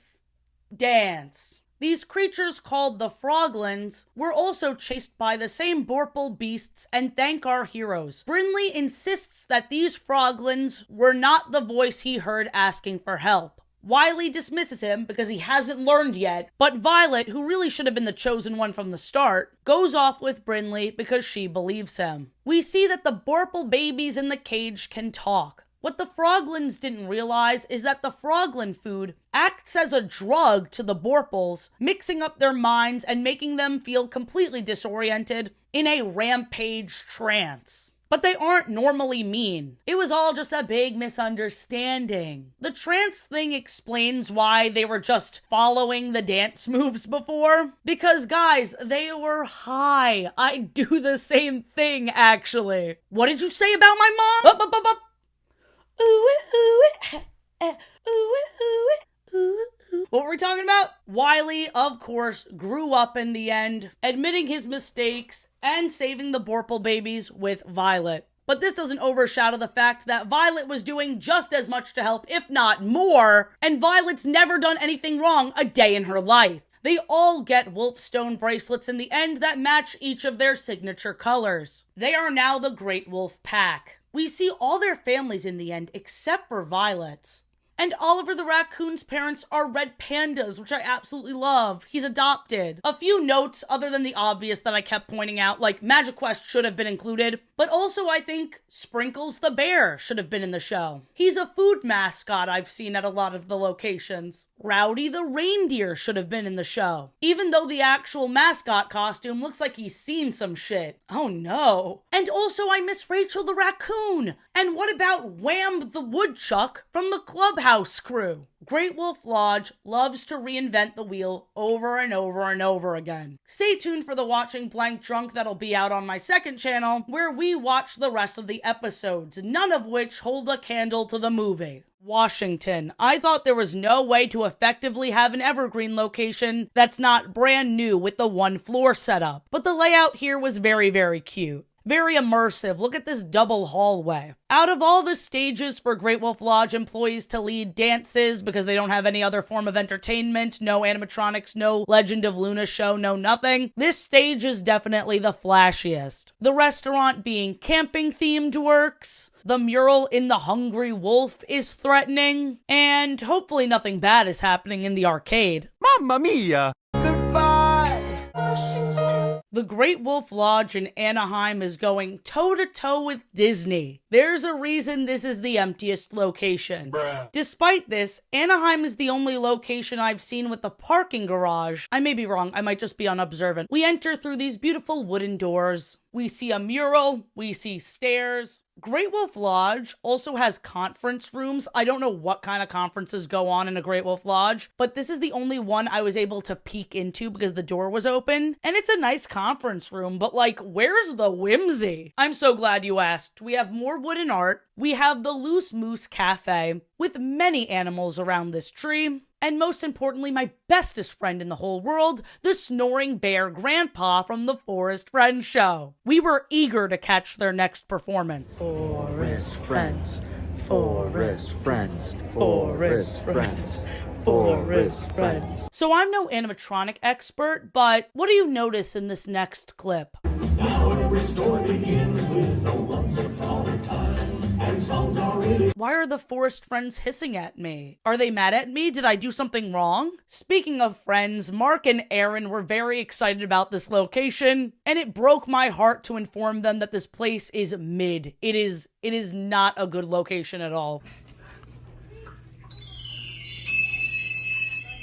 dance. These creatures called the Froglins were also chased by the same Borple beasts and thank our heroes. Brindley insists that these Froglins were not the voice he heard asking for help. Wiley dismisses him because he hasn't learned yet, but Violet, who really should have been the chosen one from the start, goes off with Brindley because she believes him. We see that the Borple babies in the cage can talk. What the Froglins didn't realize is that the Froglin food acts as a drug to the Borples, mixing up their minds and making them feel completely disoriented in a rampage trance. But they aren't normally mean. It was all just a big misunderstanding. The trance thing explains why they were just following the dance moves before. Because guys, they were high. I do the same thing, actually. What did you say about my mom? What were we talking about? Wiley, of course, grew up in the end, admitting his mistakes and saving the Borple babies with Violet. But this doesn't overshadow the fact that Violet was doing just as much to help, if not more, and Violet's never done anything wrong a day in her life. They all get Wolfstone bracelets in the end that match each of their signature colors. They are now the Great Wolf Pack. We see all their families in the end except for Violet's. And Oliver the raccoon's parents are red pandas, which I absolutely love. He's adopted. A few notes other than the obvious that I kept pointing out, like MagiQuest should have been included, but also I think Sprinkles the bear should have been in the show. He's a food mascot I've seen at a lot of the locations. Rowdy the reindeer should have been in the show, even though the actual mascot costume looks like he's seen some shit. Oh no. And also I miss Rachel the raccoon. And what about Wham the woodchuck from the Clubhouse crew? Great Wolf Lodge loves to reinvent the wheel over and over and over again. Stay tuned for the Watching Blank Drunk that'll be out on my second channel, where we watch the rest of the episodes, none of which hold a candle to the movie. Washington. I thought there was no way to effectively have an evergreen location that's not brand new with the one floor setup, but the layout here was very, very cute. Very immersive. Look at this double hallway. Out of all the stages for Great Wolf Lodge employees to lead dances because they don't have any other form of entertainment, no animatronics, no Legend of Luna show, no nothing, this stage is definitely the flashiest. The restaurant being camping themed works. The mural in the Hungry Wolf is threatening. And hopefully nothing bad is happening in the arcade. Mamma mia! The Great Wolf Lodge in Anaheim is going toe-to-toe with Disney. There's a reason this is the emptiest location. Bruh. Despite this, Anaheim is the only location I've seen with a parking garage. I may be wrong, I might just be unobservant. We enter through these beautiful wooden doors. We see a mural, we see stairs. Great Wolf Lodge also has conference rooms. I don't know what kind of conferences go on in a Great Wolf Lodge, but this is the only one I was able to peek into because the door was open. And it's a nice conference room, but like, where's the whimsy? I'm so glad you asked. We have more wooden art. We have the Loose Moose Cafe with many animals around this tree. And most importantly, my bestest friend in the whole world, the snoring bear grandpa from the Forest Friends show. We were eager to catch their next performance. Forest Friends, Forest Friends, Forest Friends, Forest Friends. So I'm no animatronic expert, but what do you notice in this next clip? Now every story begins with a once upon a time, and songs are really... Why are the Forest Friends hissing at me? Are they mad at me? Did I do something wrong? Speaking of friends, Mark and Aaron were very excited about this location, and it broke my heart to inform them that this place is mid. It is not a good location at all.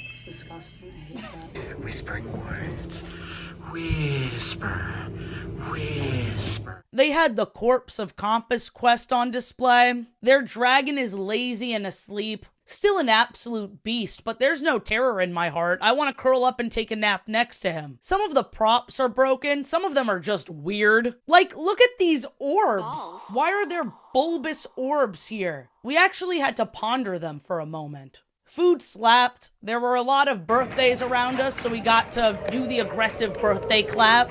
It's disgusting. I hate that. Whispering words. Whisper. Whisper. They had the corpse of MagiQuest on display. Their dragon is lazy and asleep. Still an absolute beast, but there's no terror in my heart. I want to curl up and take a nap next to him. Some of the props are broken. Some of them are just weird. Like, look at these orbs. Balls. Why are there bulbous orbs here? We actually had to ponder them for a moment. Food slapped. There were a lot of birthdays around us, so we got to do the aggressive birthday clap.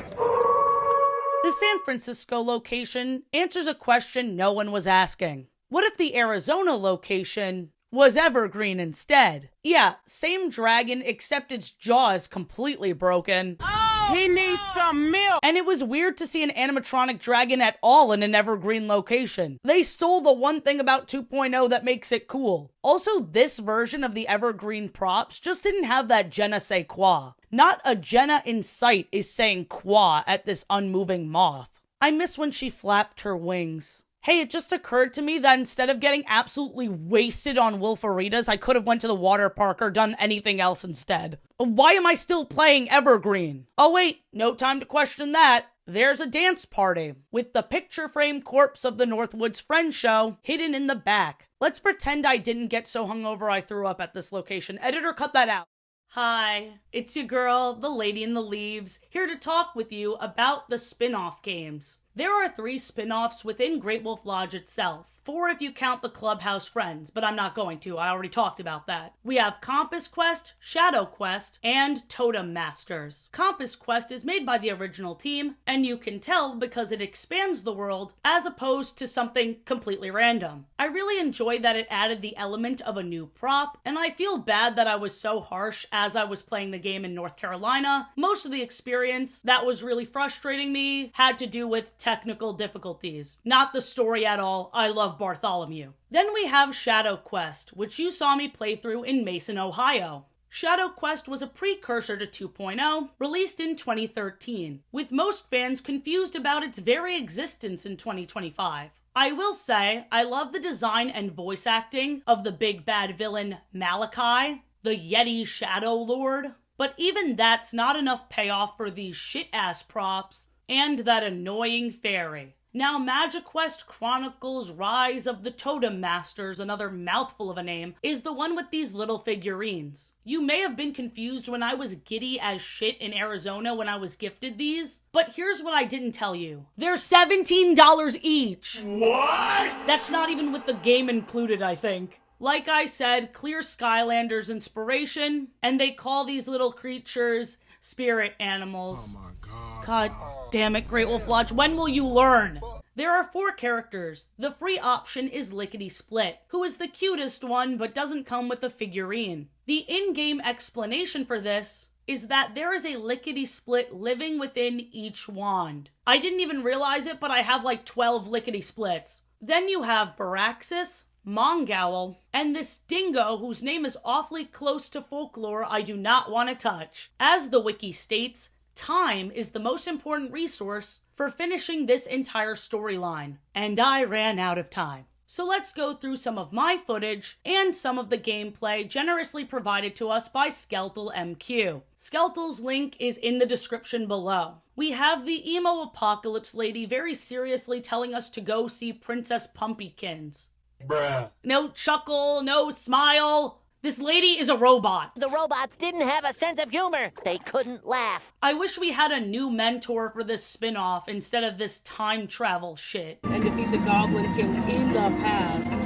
The San Francisco location answers a question no one was asking. What if the Arizona location was evergreen instead? Yeah, same dragon, except its jaw is completely broken. Oh, he needs some milk! And it was weird to see an animatronic dragon at all in an evergreen location. They stole the one thing about 2.0 that makes it cool. Also, this version of the evergreen props just didn't have that je ne sais quoi. Not a Jenna in sight is saying qua at this unmoving moth. I miss when she flapped her wings. Hey, it just occurred to me that instead of getting absolutely wasted on Wolfaritas, I could have went to the water park or done anything else instead. Why am I still playing Evergreen? Oh wait, no time to question that. There's a dance party with the picture frame corpse of the Northwoods Friends show hidden in the back. Let's pretend I didn't get so hungover I threw up at this location. Editor, cut that out. Hi, it's your girl, the Lady in the Leaves, here to talk with you about the spin-off games. There are 3 spin-offs within Great Wolf Lodge itself. 4 if you count the Clubhouse Friends, but I'm not going to. I already talked about that. We have Compass Quest, Shadow Quest, and Totem Masters. Compass Quest is made by the original team, and you can tell because it expands the world as opposed to something completely random. I really enjoyed that it added the element of a new prop, and I feel bad that I was so harsh as I was playing the game in North Carolina. Most of the experience that was really frustrating me had to do with technical difficulties, not the story at all. I love Bartholomew. Then we have Shadow Quest, which you saw me play through in Mason, Ohio. Shadow Quest was a precursor to 2.0, released in 2013, with most fans confused about its very existence in 2025. I will say, I love the design and voice acting of the big bad villain Malachi, the Yeti Shadow Lord, but even that's not enough payoff for these shit-ass props and that annoying fairy. Now, MagiQuest Chronicles Rise of the Totem Masters, another mouthful of a name, is the one with these little figurines. You may have been confused when I was giddy as shit in Arizona when I was gifted these, but here's what I didn't tell you. They're $17 each! What? That's not even with the game included, I think. Like I said, clear Skylanders inspiration, and they call these little creatures spirit animals. Oh my god. God damn it, Great Wolf Lodge, when will you learn? There are 4 characters. The free option is Lickety Split, who is the cutest one but doesn't come with a figurine. The in-game explanation for this is that there is a Lickety Split living within each wand. I didn't even realize it, but I have like 12 Lickety Splits. Then you have Baraxis, Mongowl, and this dingo whose name is awfully close to folklore I do not want to touch. As the wiki states, time is the most important resource for finishing this entire storyline, and I ran out of time. So let's go through some of my footage and some of the gameplay generously provided to us by Skeletal MQ. Skeletal's link is in the description below. We have the emo apocalypse lady very seriously telling us to go see Princess Pumpykins. Bruh. No chuckle, no smile. This lady is a robot. The robots didn't have a sense of humor. They couldn't laugh. I wish we had a new mentor for this spin-off instead of this time travel shit. And defeat the Goblin King in the past.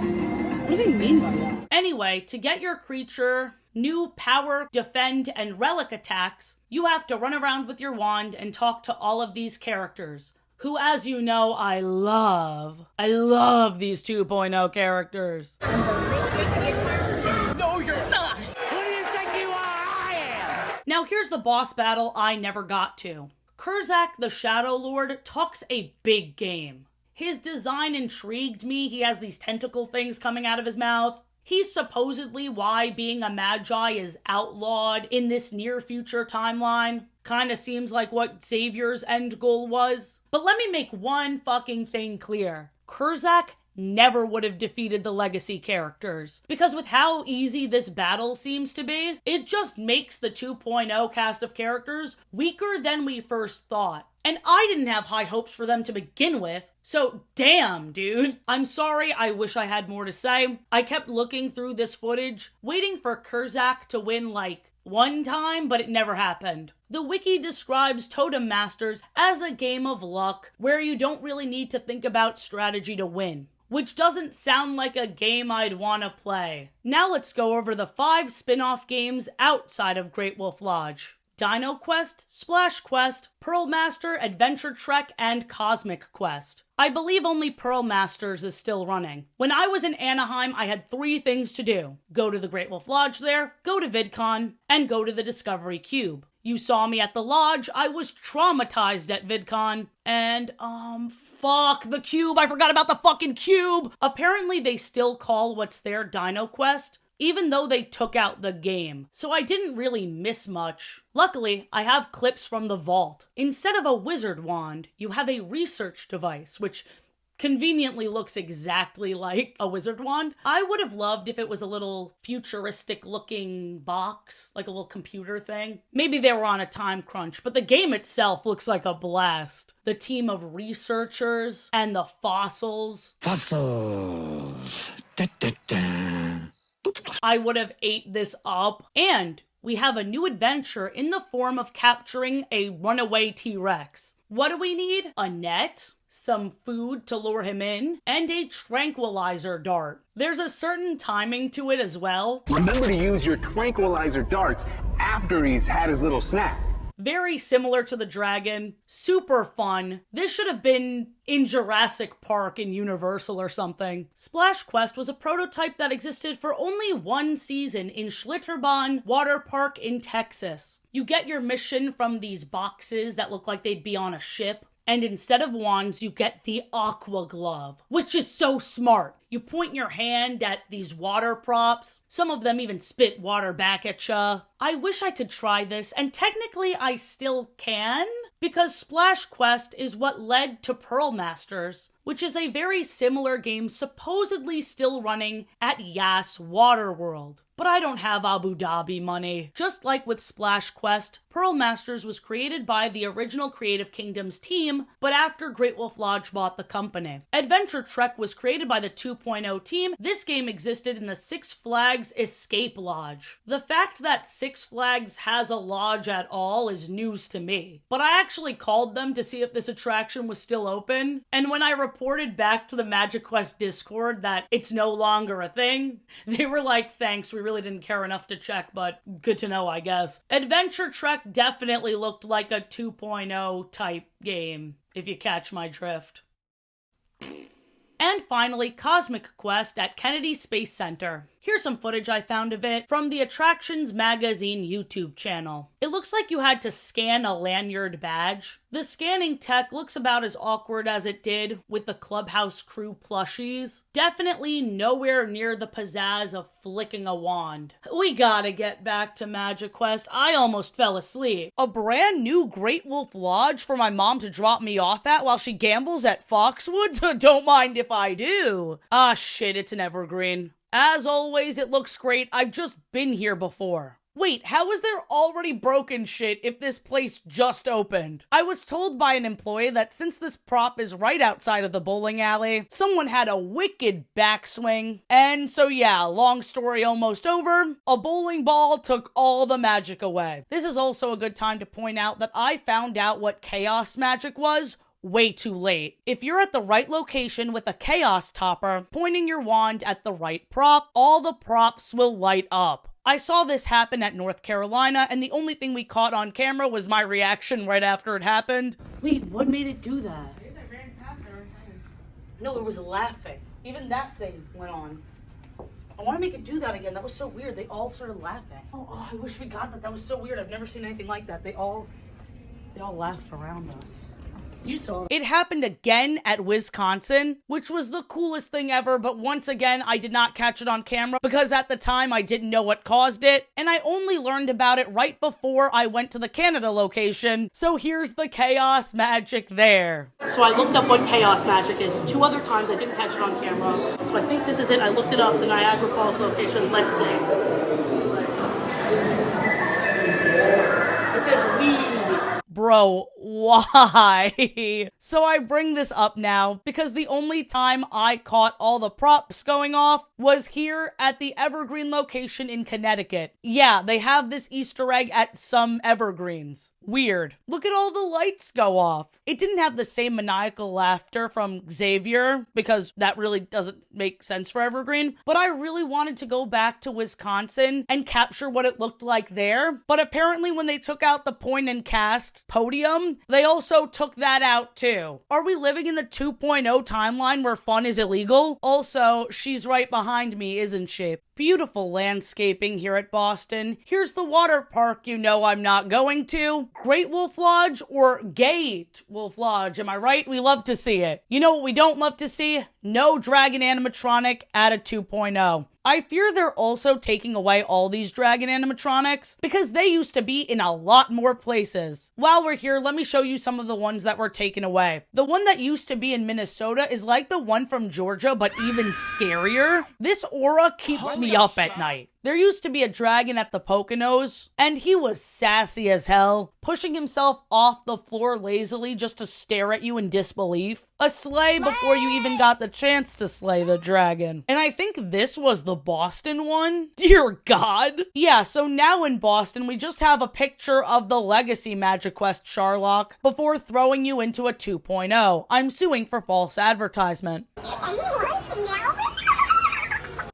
What do they mean by that? Anyway, to get your creature new power, defend, and relic attacks, you have to run around with your wand and talk to all of these characters, who, as you know, I love. I love these 2.0 characters. No, you're not! Who do you think you are? I am! Now here's the boss battle I never got to. Kurzak the Shadow Lord talks a big game. His design intrigued me. He has these tentacle things coming out of his mouth. He's supposedly why being a magi is outlawed in this near future timeline. Kinda seems like what Xavier's end goal was. But let me make one fucking thing clear. Kurzak never would have defeated the legacy characters, because with how easy this battle seems to be, it just makes the 2.0 cast of characters weaker than we first thought. And I didn't have high hopes for them to begin with, so damn, dude. I'm sorry, I wish I had more to say. I kept looking through this footage, waiting for Kurzak to win like one time, but it never happened. The wiki describes Totem Masters as a game of luck where you don't really need to think about strategy to win, which doesn't sound like a game I'd want to play. Now let's go over the 5 spin-off games outside of Great Wolf Lodge. Dino Quest, Splash Quest, Pearl Master, Adventure Trek, and Cosmic Quest. I believe only Pearl Masters is still running. When I was in Anaheim, I had 3 things to do. Go to the Great Wolf Lodge there, go to VidCon, and go to the Discovery Cube. You saw me at the lodge, I was traumatized at VidCon. And, fuck, the cube, I forgot about the fucking cube! Apparently they still call what's there Dino Quest, even though they took out the game, so I didn't really miss much. Luckily, I have clips from the vault. Instead of a wizard wand, you have a research device, which conveniently looks exactly like a wizard wand. I would have loved if it was a little futuristic looking box, like a little computer thing. Maybe they were on a time crunch, but the game itself looks like a blast. The team of researchers and the fossils. Fossils. Da, da, da. I would have ate this up. And we have a new adventure in the form of capturing a runaway T-Rex. What do we need? A net, some food to lure him in, and a tranquilizer dart. There's a certain timing to it as well. Remember to use your tranquilizer darts after he's had his little snack. Very similar to the dragon, super fun. This should have been in Jurassic Park in Universal or something. Splash Quest was a prototype that existed for only 1 season in Schlitterbahn Water Park in Texas. You get your mission from these boxes that look like they'd be on a ship. And instead of wands, you get the aqua glove, which is so smart. You point your hand at these water props. Some of them even spit water back at ya. I wish I could try this, and technically I still can, because Splash Quest is what led to Pearl Masters, which is a very similar game supposedly still running at Yas Waterworld. But I don't have Abu Dhabi money. Just like with Splash Quest, Pearl Masters was created by the original Creative Kingdoms team, but after Great Wolf Lodge bought the company. Adventure Trek was created by the 2.0 team. This game existed in the Six Flags Escape Lodge. The fact that Six Flags has a lodge at all is news to me. But I actually called them to see if this attraction was still open, and when I reported back to the MagiQuest Discord that it's no longer a thing, they were like, thanks, we really didn't care enough to check, but good to know, I guess. Adventure Trek definitely looked like a 2.0 type game, if you catch my drift. And finally, Cosmic Quest at Kennedy Space Center. Here's some footage I found of it from the Attractions Magazine YouTube channel. It looks like you had to scan a lanyard badge. The scanning tech looks about as awkward as it did with the Clubhouse Crew plushies. Definitely nowhere near the pizzazz of flicking a wand. We gotta get back to MagiQuest. I almost fell asleep. A brand new Great Wolf Lodge for my mom to drop me off at while she gambles at Foxwoods? Don't mind if I do. Ah shit, it's an evergreen. As always, it looks great. I've just been here before. Wait, how is there already broken shit if this place just opened? I was told by an employee that since this prop is right outside of the bowling alley, someone had a wicked backswing. And so yeah, long story almost over, a bowling ball took all the magic away. This is also a good time to point out that I found out what chaos magic was way too late. If you're at the right location with a chaos topper, pointing your wand at the right prop, all the props will light up. I saw this happen at North Carolina, and the only thing we caught on camera was my reaction right after it happened. Wait, what made it do that? No, it was laughing. Even that thing went on. I want to make it do that again. That was so weird. They all started laughing. Oh, I wish we got that. That was so weird. I've never seen anything like that. They all laughed around us. You saw it. It happened again at Wisconsin, which was the coolest thing ever, but once again, I did not catch it on camera because at the time I didn't know what caused it, and I only learned about it right before I went to the Canada location, so here's the chaos magic there. So I looked up what chaos magic is. 2 other times I didn't catch it on camera, so I think this is it. I looked it up, the Niagara Falls location. Let's see. It says we. Bro, why? So I bring this up now because the only time I caught all the props going off was here at the Evergreen location in Connecticut. Yeah, they have this Easter egg at some evergreens. Weird. Look at all the lights go off. It didn't have the same maniacal laughter from Xavier because that really doesn't make sense for Evergreen, but I really wanted to go back to Wisconsin and capture what it looked like there. But apparently when they took out the point and cast podium, they also took that out too. Are we living in the 2.0 timeline where fun is illegal? Also, she's right behind me, isn't she? Beautiful landscaping here at Boston. Here's the water park you know I'm not going to. Great Wolf Lodge or Gate Wolf Lodge, am I right? We love to see it. You know what we don't love to see? No dragon animatronic at a 2.0. I fear they're also taking away all these dragon animatronics because they used to be in a lot more places. While we're here, let me show you some of the ones that were taken away. The one that used to be in Minnesota is like the one from Georgia, but even scarier. This aura keeps me up at night. There used to be a dragon at the Poconos, and he was sassy as hell, pushing himself off the floor lazily just to stare at you in disbelief. A slay before you even got the chance to slay the dragon. And I think this was the Boston one. Dear God. Yeah, so now in Boston, we just have a picture of the Legacy MagiQuest Charlock before throwing you into a 2.0. I'm suing for false advertisement.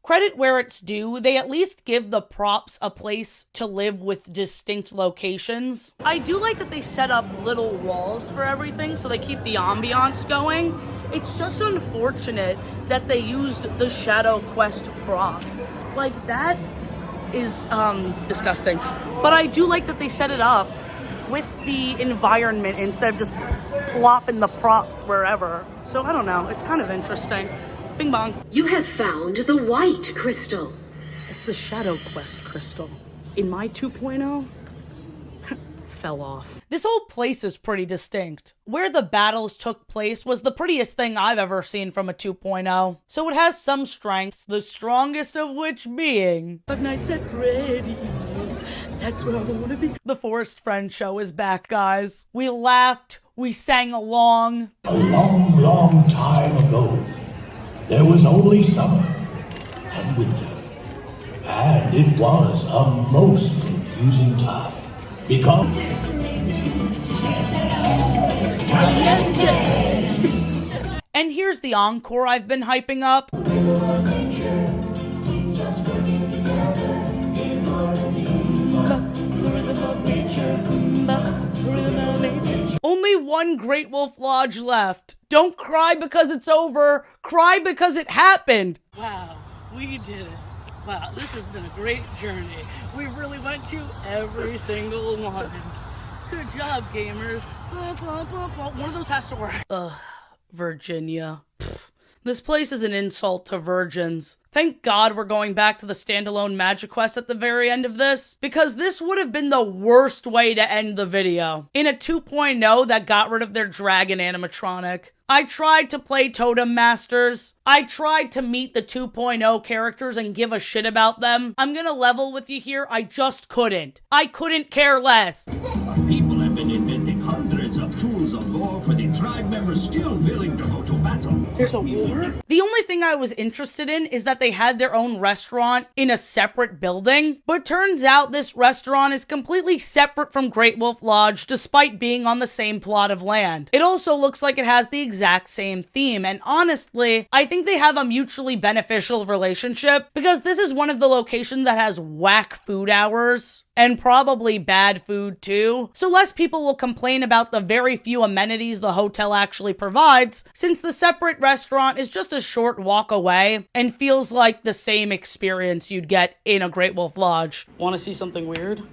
Credit where it's due, they at least give the props a place to live with distinct locations. I do like that they set up little walls for everything so they keep the ambiance going. It's just unfortunate that they used the Shadow Quest props. Like, that is disgusting. But I do like that they set it up with the environment instead of just plopping the props wherever. So I don't know, it's kind of interesting. Bing bong. You have found the white crystal. It's the Shadow Quest crystal. In my 2.0, fell off. This whole place is pretty distinct. Where the battles took place was the prettiest thing I've ever seen from a 2.0. So it has some strengths, the strongest of which being Five Nights at Freddy's. That's where I wanna be. The Forest Friend show is back, guys. We laughed, we sang along. A long, long time ago, there was only summer and winter. And it was a most confusing time. Because... And here's the encore I've been hyping up. Only one Great Wolf Lodge left. Don't cry because it's over. Cry because it happened. Wow, we did it. Wow, this has been a great journey. We really went to every single one. Good job, gamers. One of those has to work. Ugh, Virginia. Pfft. This place is an insult to virgins. Thank God we're going back to the standalone MagiQuest at the very end of this, because this would have been the worst way to end the video. In a 2.0 that got rid of their dragon animatronic. I tried to play Totem Masters. I tried to meet the 2.0 characters and give a shit about them. I'm gonna level with you here, I just couldn't. I couldn't care less. People have been inventing hundreds of tools of war for the tribe members still willing to go to battle. There's a war? The only thing I was interested in is that they had their own restaurant in a separate building, but turns out this restaurant is completely separate from Great Wolf Lodge despite being on the same plot of land. It also looks like it has the exact same theme, and honestly, I think they have a mutually beneficial relationship because this is one of the locations that has whack food hours. And probably bad food too. So less people will complain about the very few amenities the hotel actually provides, since the separate restaurant is just a short walk away and feels like the same experience you'd get in a Great Wolf Lodge. Want to see something weird?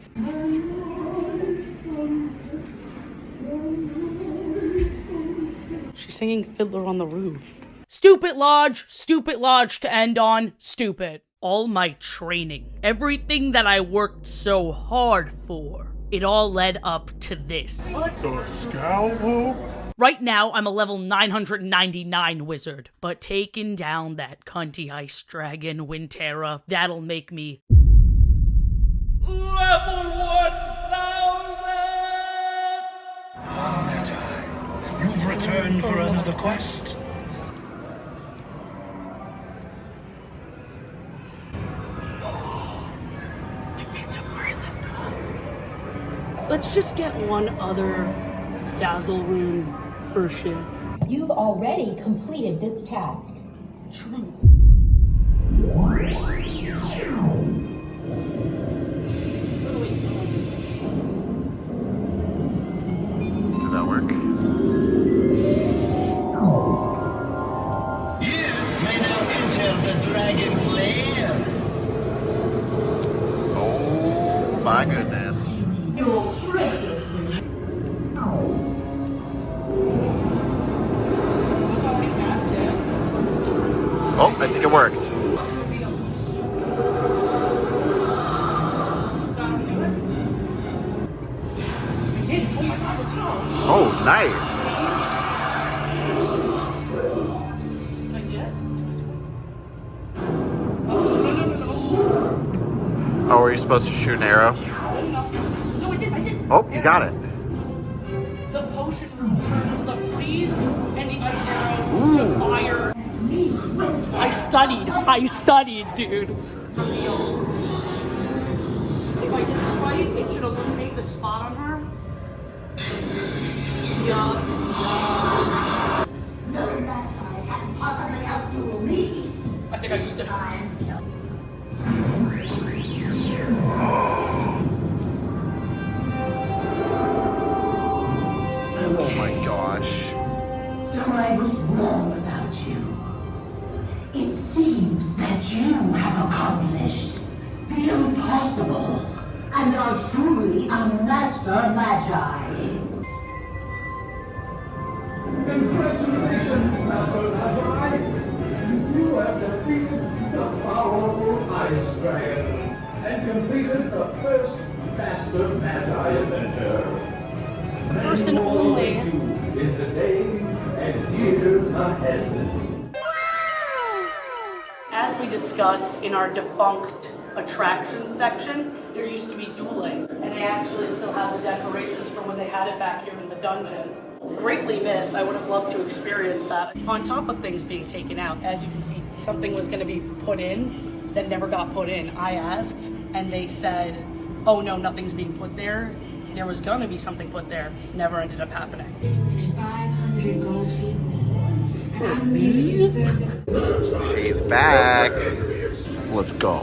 She's singing Fiddler on the Roof. Stupid lodge to end on, stupid. All my training, everything that I worked so hard for, it all led up to this. The scalpel? Right now, I'm a level 999 wizard, but taking down that cunty ice dragon, Winterra, that'll make me level 1000! Ah, Magi, you've returned for another quest. Let's just get one other dazzle rune for shits. You've already completed this task. True. Did that work? You may now enter the dragon's lair. Oh my goodness. Oh, I think it worked. Oh, nice. Oh, were you supposed to shoot an arrow? Oh, you got it. The potion room turns the freeze and the ice arrow to fire. I studied, dude. If I did this right, it should illuminate the spot on her. Yeah. No matter can possibly outduel me. I think I just did. Oh my gosh. So I was wrong about you. It seems that you have accomplished the impossible and are truly a master magi. Congratulations, Master Magi! You have defeated the powerful Ice Dragon and completed the first Master Magi adventure. First and only. In the days and years ahead. As we discussed in our defunct attraction section, there used to be dueling, and they actually still have the decorations from when they had it back here in the dungeon. Greatly missed. I would have loved to experience that. On top of things being taken out, as you can see, something was going to be put in that never got put in. I asked, and they said, oh no, nothing's being put there. There was going to be something put there. Never ended up happening. 500 gold pieces. And I believe that you deserve this. She's back. Let's go.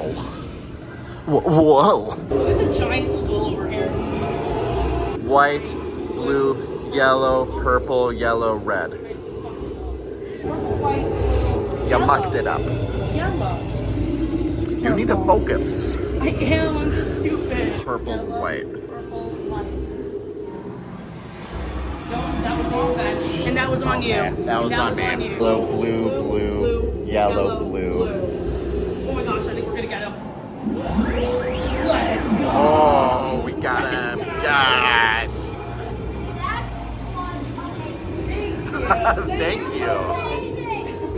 Whoa. Look at the giant skull over here. White, blue, yellow, purple, yellow, red. Purple, white. You mucked it up. Yellow. You need to focus. I am. I'm just stupid. Purple, white. Purple, white. No, that was wrong, Ben. And that was on you. That was on me. You. Blue, yellow, blue. Oh my gosh, I think we're gonna get him. Let's go. Oh, we got him. Yes. That was amazing. Thank you.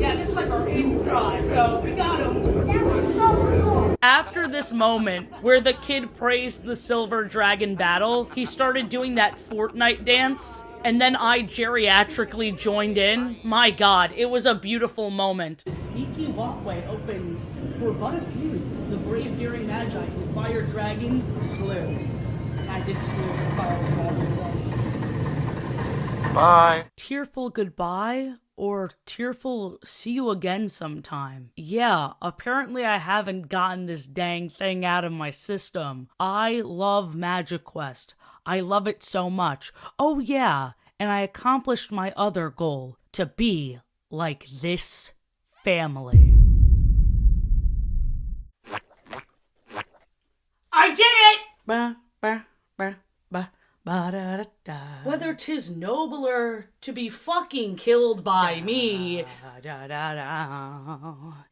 Yeah, this is like our 8th try, so we got him. That was so cool. After this moment where the kid praised the silver dragon battle, he started doing that Fortnite dance, and then I geriatrically joined in. My god, it was a beautiful moment. The sneaky walkway opens for but a few. The brave daring magi who fire dragon slew. I did slew the fire dragon. Bye. Tearful goodbye? Or tearful see you again sometime. Yeah, apparently I haven't gotten this dang thing out of my system. I love MagiQuest. I love it so much. Oh yeah, and I accomplished my other goal, to be like this family. I did it! Ba, ba, ba, ba. Ba-da-da-da. Whether 'tis nobler to be fucking killed by me.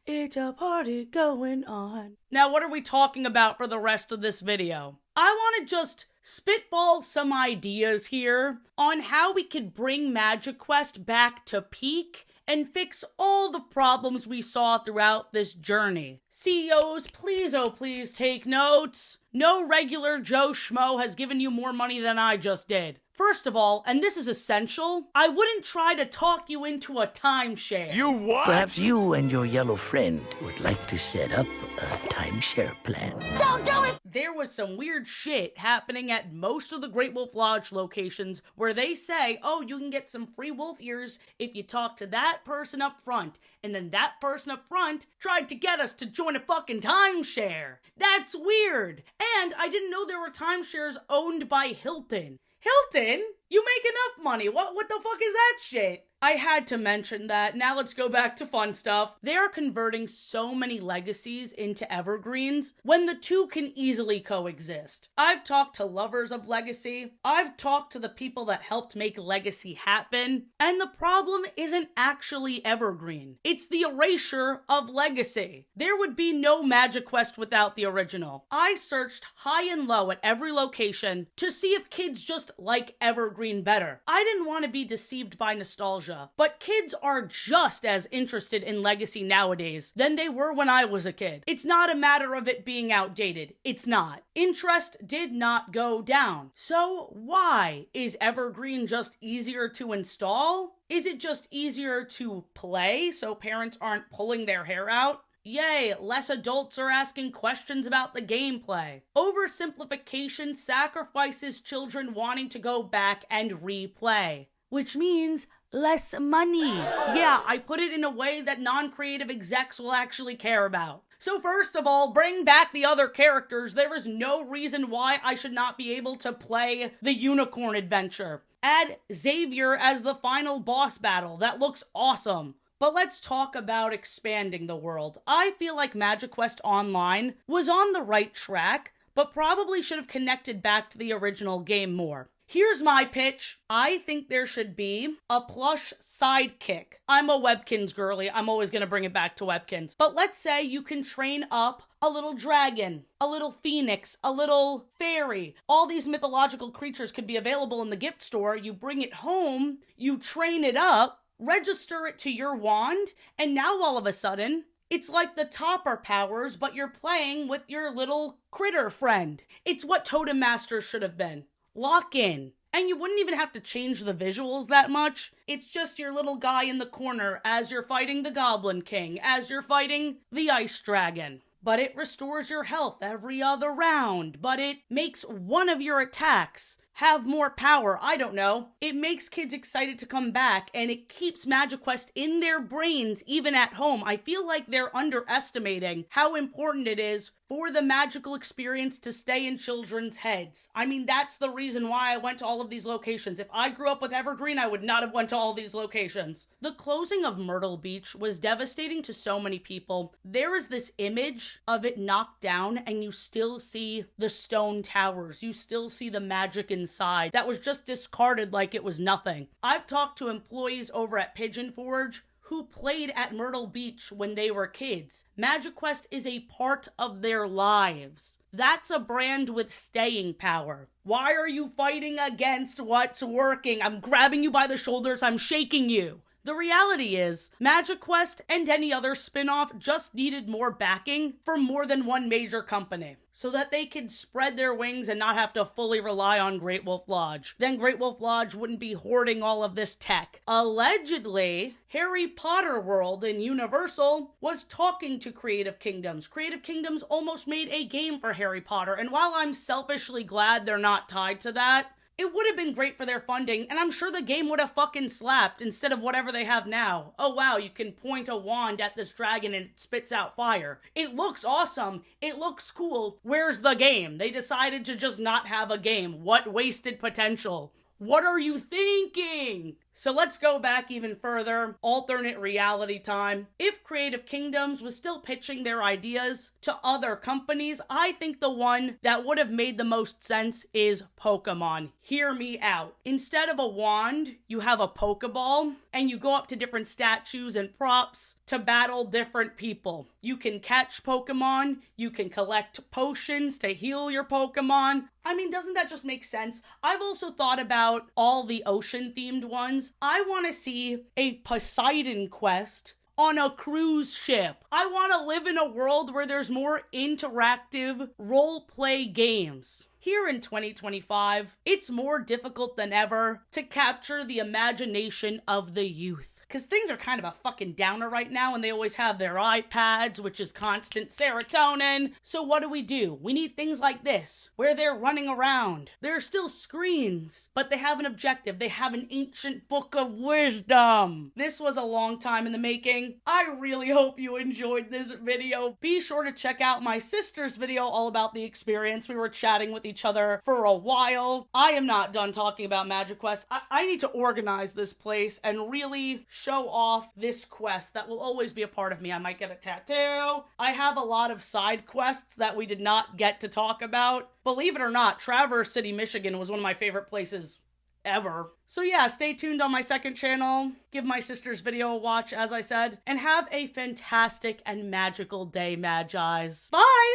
It's a party going on. Now, what are we talking about for the rest of this video? I want to just spitball some ideas here on how we could bring MagiQuest back to peak and fix all the problems we saw throughout this journey. CEOs, please, oh please, take notes. No regular Joe Schmo has given you more money than I just did. First of all, and this is essential, I wouldn't try to talk you into a timeshare. You what? Perhaps you and your yellow friend would like to set up a timeshare plan. Don't do it! There was some weird shit happening at most of the Great Wolf Lodge locations where they say, oh, you can get some free wolf ears if you talk to that person up front. And then that person up front tried to get us to join a fucking timeshare. That's weird. And I didn't know there were timeshares owned by Hilton. Hilton? You make enough money. What the fuck is that shit? I had to mention that. Now let's go back to fun stuff. They are converting so many legacies into evergreens when the two can easily coexist. I've talked to lovers of legacy. I've talked to the people that helped make legacy happen. And the problem isn't actually evergreen. It's the erasure of legacy. There would be no MagiQuest without the original. I searched high and low at every location to see if kids just like evergreen better. I didn't want to be deceived by nostalgia. But kids are just as interested in legacy nowadays than they were when I was a kid. It's not a matter of it being outdated. It's not. Interest did not go down. So why? Is evergreen just easier to install? Is it just easier to play so parents aren't pulling their hair out? Yay, less adults are asking questions about the gameplay. Oversimplification sacrifices children wanting to go back and replay, which means less money. Yeah, I put it in a way that non-creative execs will actually care about. So first of all, bring back the other characters. There is no reason why I should not be able to play the unicorn adventure. Add Xavier as the final boss battle. That looks awesome. But let's talk about expanding the world. I feel like MagiQuest Online was on the right track, but probably should have connected back to the original game more. Here's my pitch. I think there should be a plush sidekick. I'm a Webkinz girly. I'm always going to bring it back to Webkinz. But let's say you can train up a little dragon, a little phoenix, a little fairy. All these mythological creatures could be available in the gift store. You bring it home, you train it up, register it to your wand, and now all of a sudden, it's like the topper powers, but you're playing with your little critter friend. It's what Totem Masters should have been. Lock in. And you wouldn't even have to change the visuals that much. It's just your little guy in the corner as you're fighting the Goblin King, as you're fighting the Ice Dragon. But it restores your health every other round, but it makes one of your attacks have more power. I don't know. It makes kids excited to come back, and it keeps MagiQuest in their brains even at home. I feel like they're underestimating how important it is for the magical experience to stay in children's heads. I mean, that's the reason why I went to all of these locations. If I grew up with Evergreen, I would not have went to all these locations. The closing of Myrtle Beach was devastating to so many people. There is this image of it knocked down, and you still see the stone towers. You still see the magic inside that was just discarded like it was nothing. I've talked to employees over at Pigeon Forge who played at Myrtle Beach when they were kids. MagiQuest is a part of their lives. That's a brand with staying power. Why are you fighting against what's working? I'm grabbing you by the shoulders, I'm shaking you. The reality is, MagiQuest and any other spin-off just needed more backing from more than one major company, so that they could spread their wings and not have to fully rely on Great Wolf Lodge. Then Great Wolf Lodge wouldn't be hoarding all of this tech. Allegedly, Harry Potter World in Universal was talking to Creative Kingdoms. Creative Kingdoms almost made a game for Harry Potter, and while I'm selfishly glad they're not tied to that, it would have been great for their funding, and I'm sure the game would have fucking slapped instead of whatever they have now. Oh wow, you can point a wand at this dragon and it spits out fire. It looks awesome. It looks cool. Where's the game? They decided to just not have a game. What wasted potential? What are you thinking? So let's go back even further. Alternate reality time. If Creative Kingdoms was still pitching their ideas to other companies, I think the one that would have made the most sense is Pokemon. Hear me out. Instead of a wand, you have a Pokeball, and you go up to different statues and props to battle different people. You can catch Pokemon, you can collect potions to heal your Pokemon. I mean, doesn't that just make sense? I've also thought about all the ocean-themed ones. I want to see a Poseidon quest on a cruise ship. I want to live in a world where there's more interactive role-play games. Here in 2025, it's more difficult than ever to capture the imagination of the youth. Because things are kind of a fucking downer right now, and they always have their iPads, which is constant serotonin. So what do? We need things like this, where they're running around. There are still screens, but they have an objective. They have an ancient book of wisdom. This was a long time in the making. I really hope you enjoyed this video. Be sure to check out my sister's video all about the experience. We were chatting with each other for a while. I am not done talking about MagiQuest. I need to organize this place and really show off this quest that will always be a part of me. I might get a tattoo. I have a lot of side quests that we did not get to talk about. Believe it or not, Traverse City, Michigan was one of my favorite places ever. So yeah, stay tuned on my second channel. Give my sister's video a watch, as I said, and have a fantastic and magical day, Magis. Bye!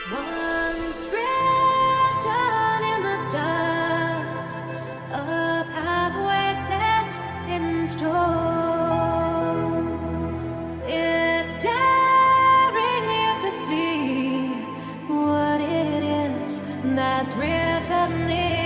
Once written in the stars, a pathway set in stone. It's daring you to see what it is that's written in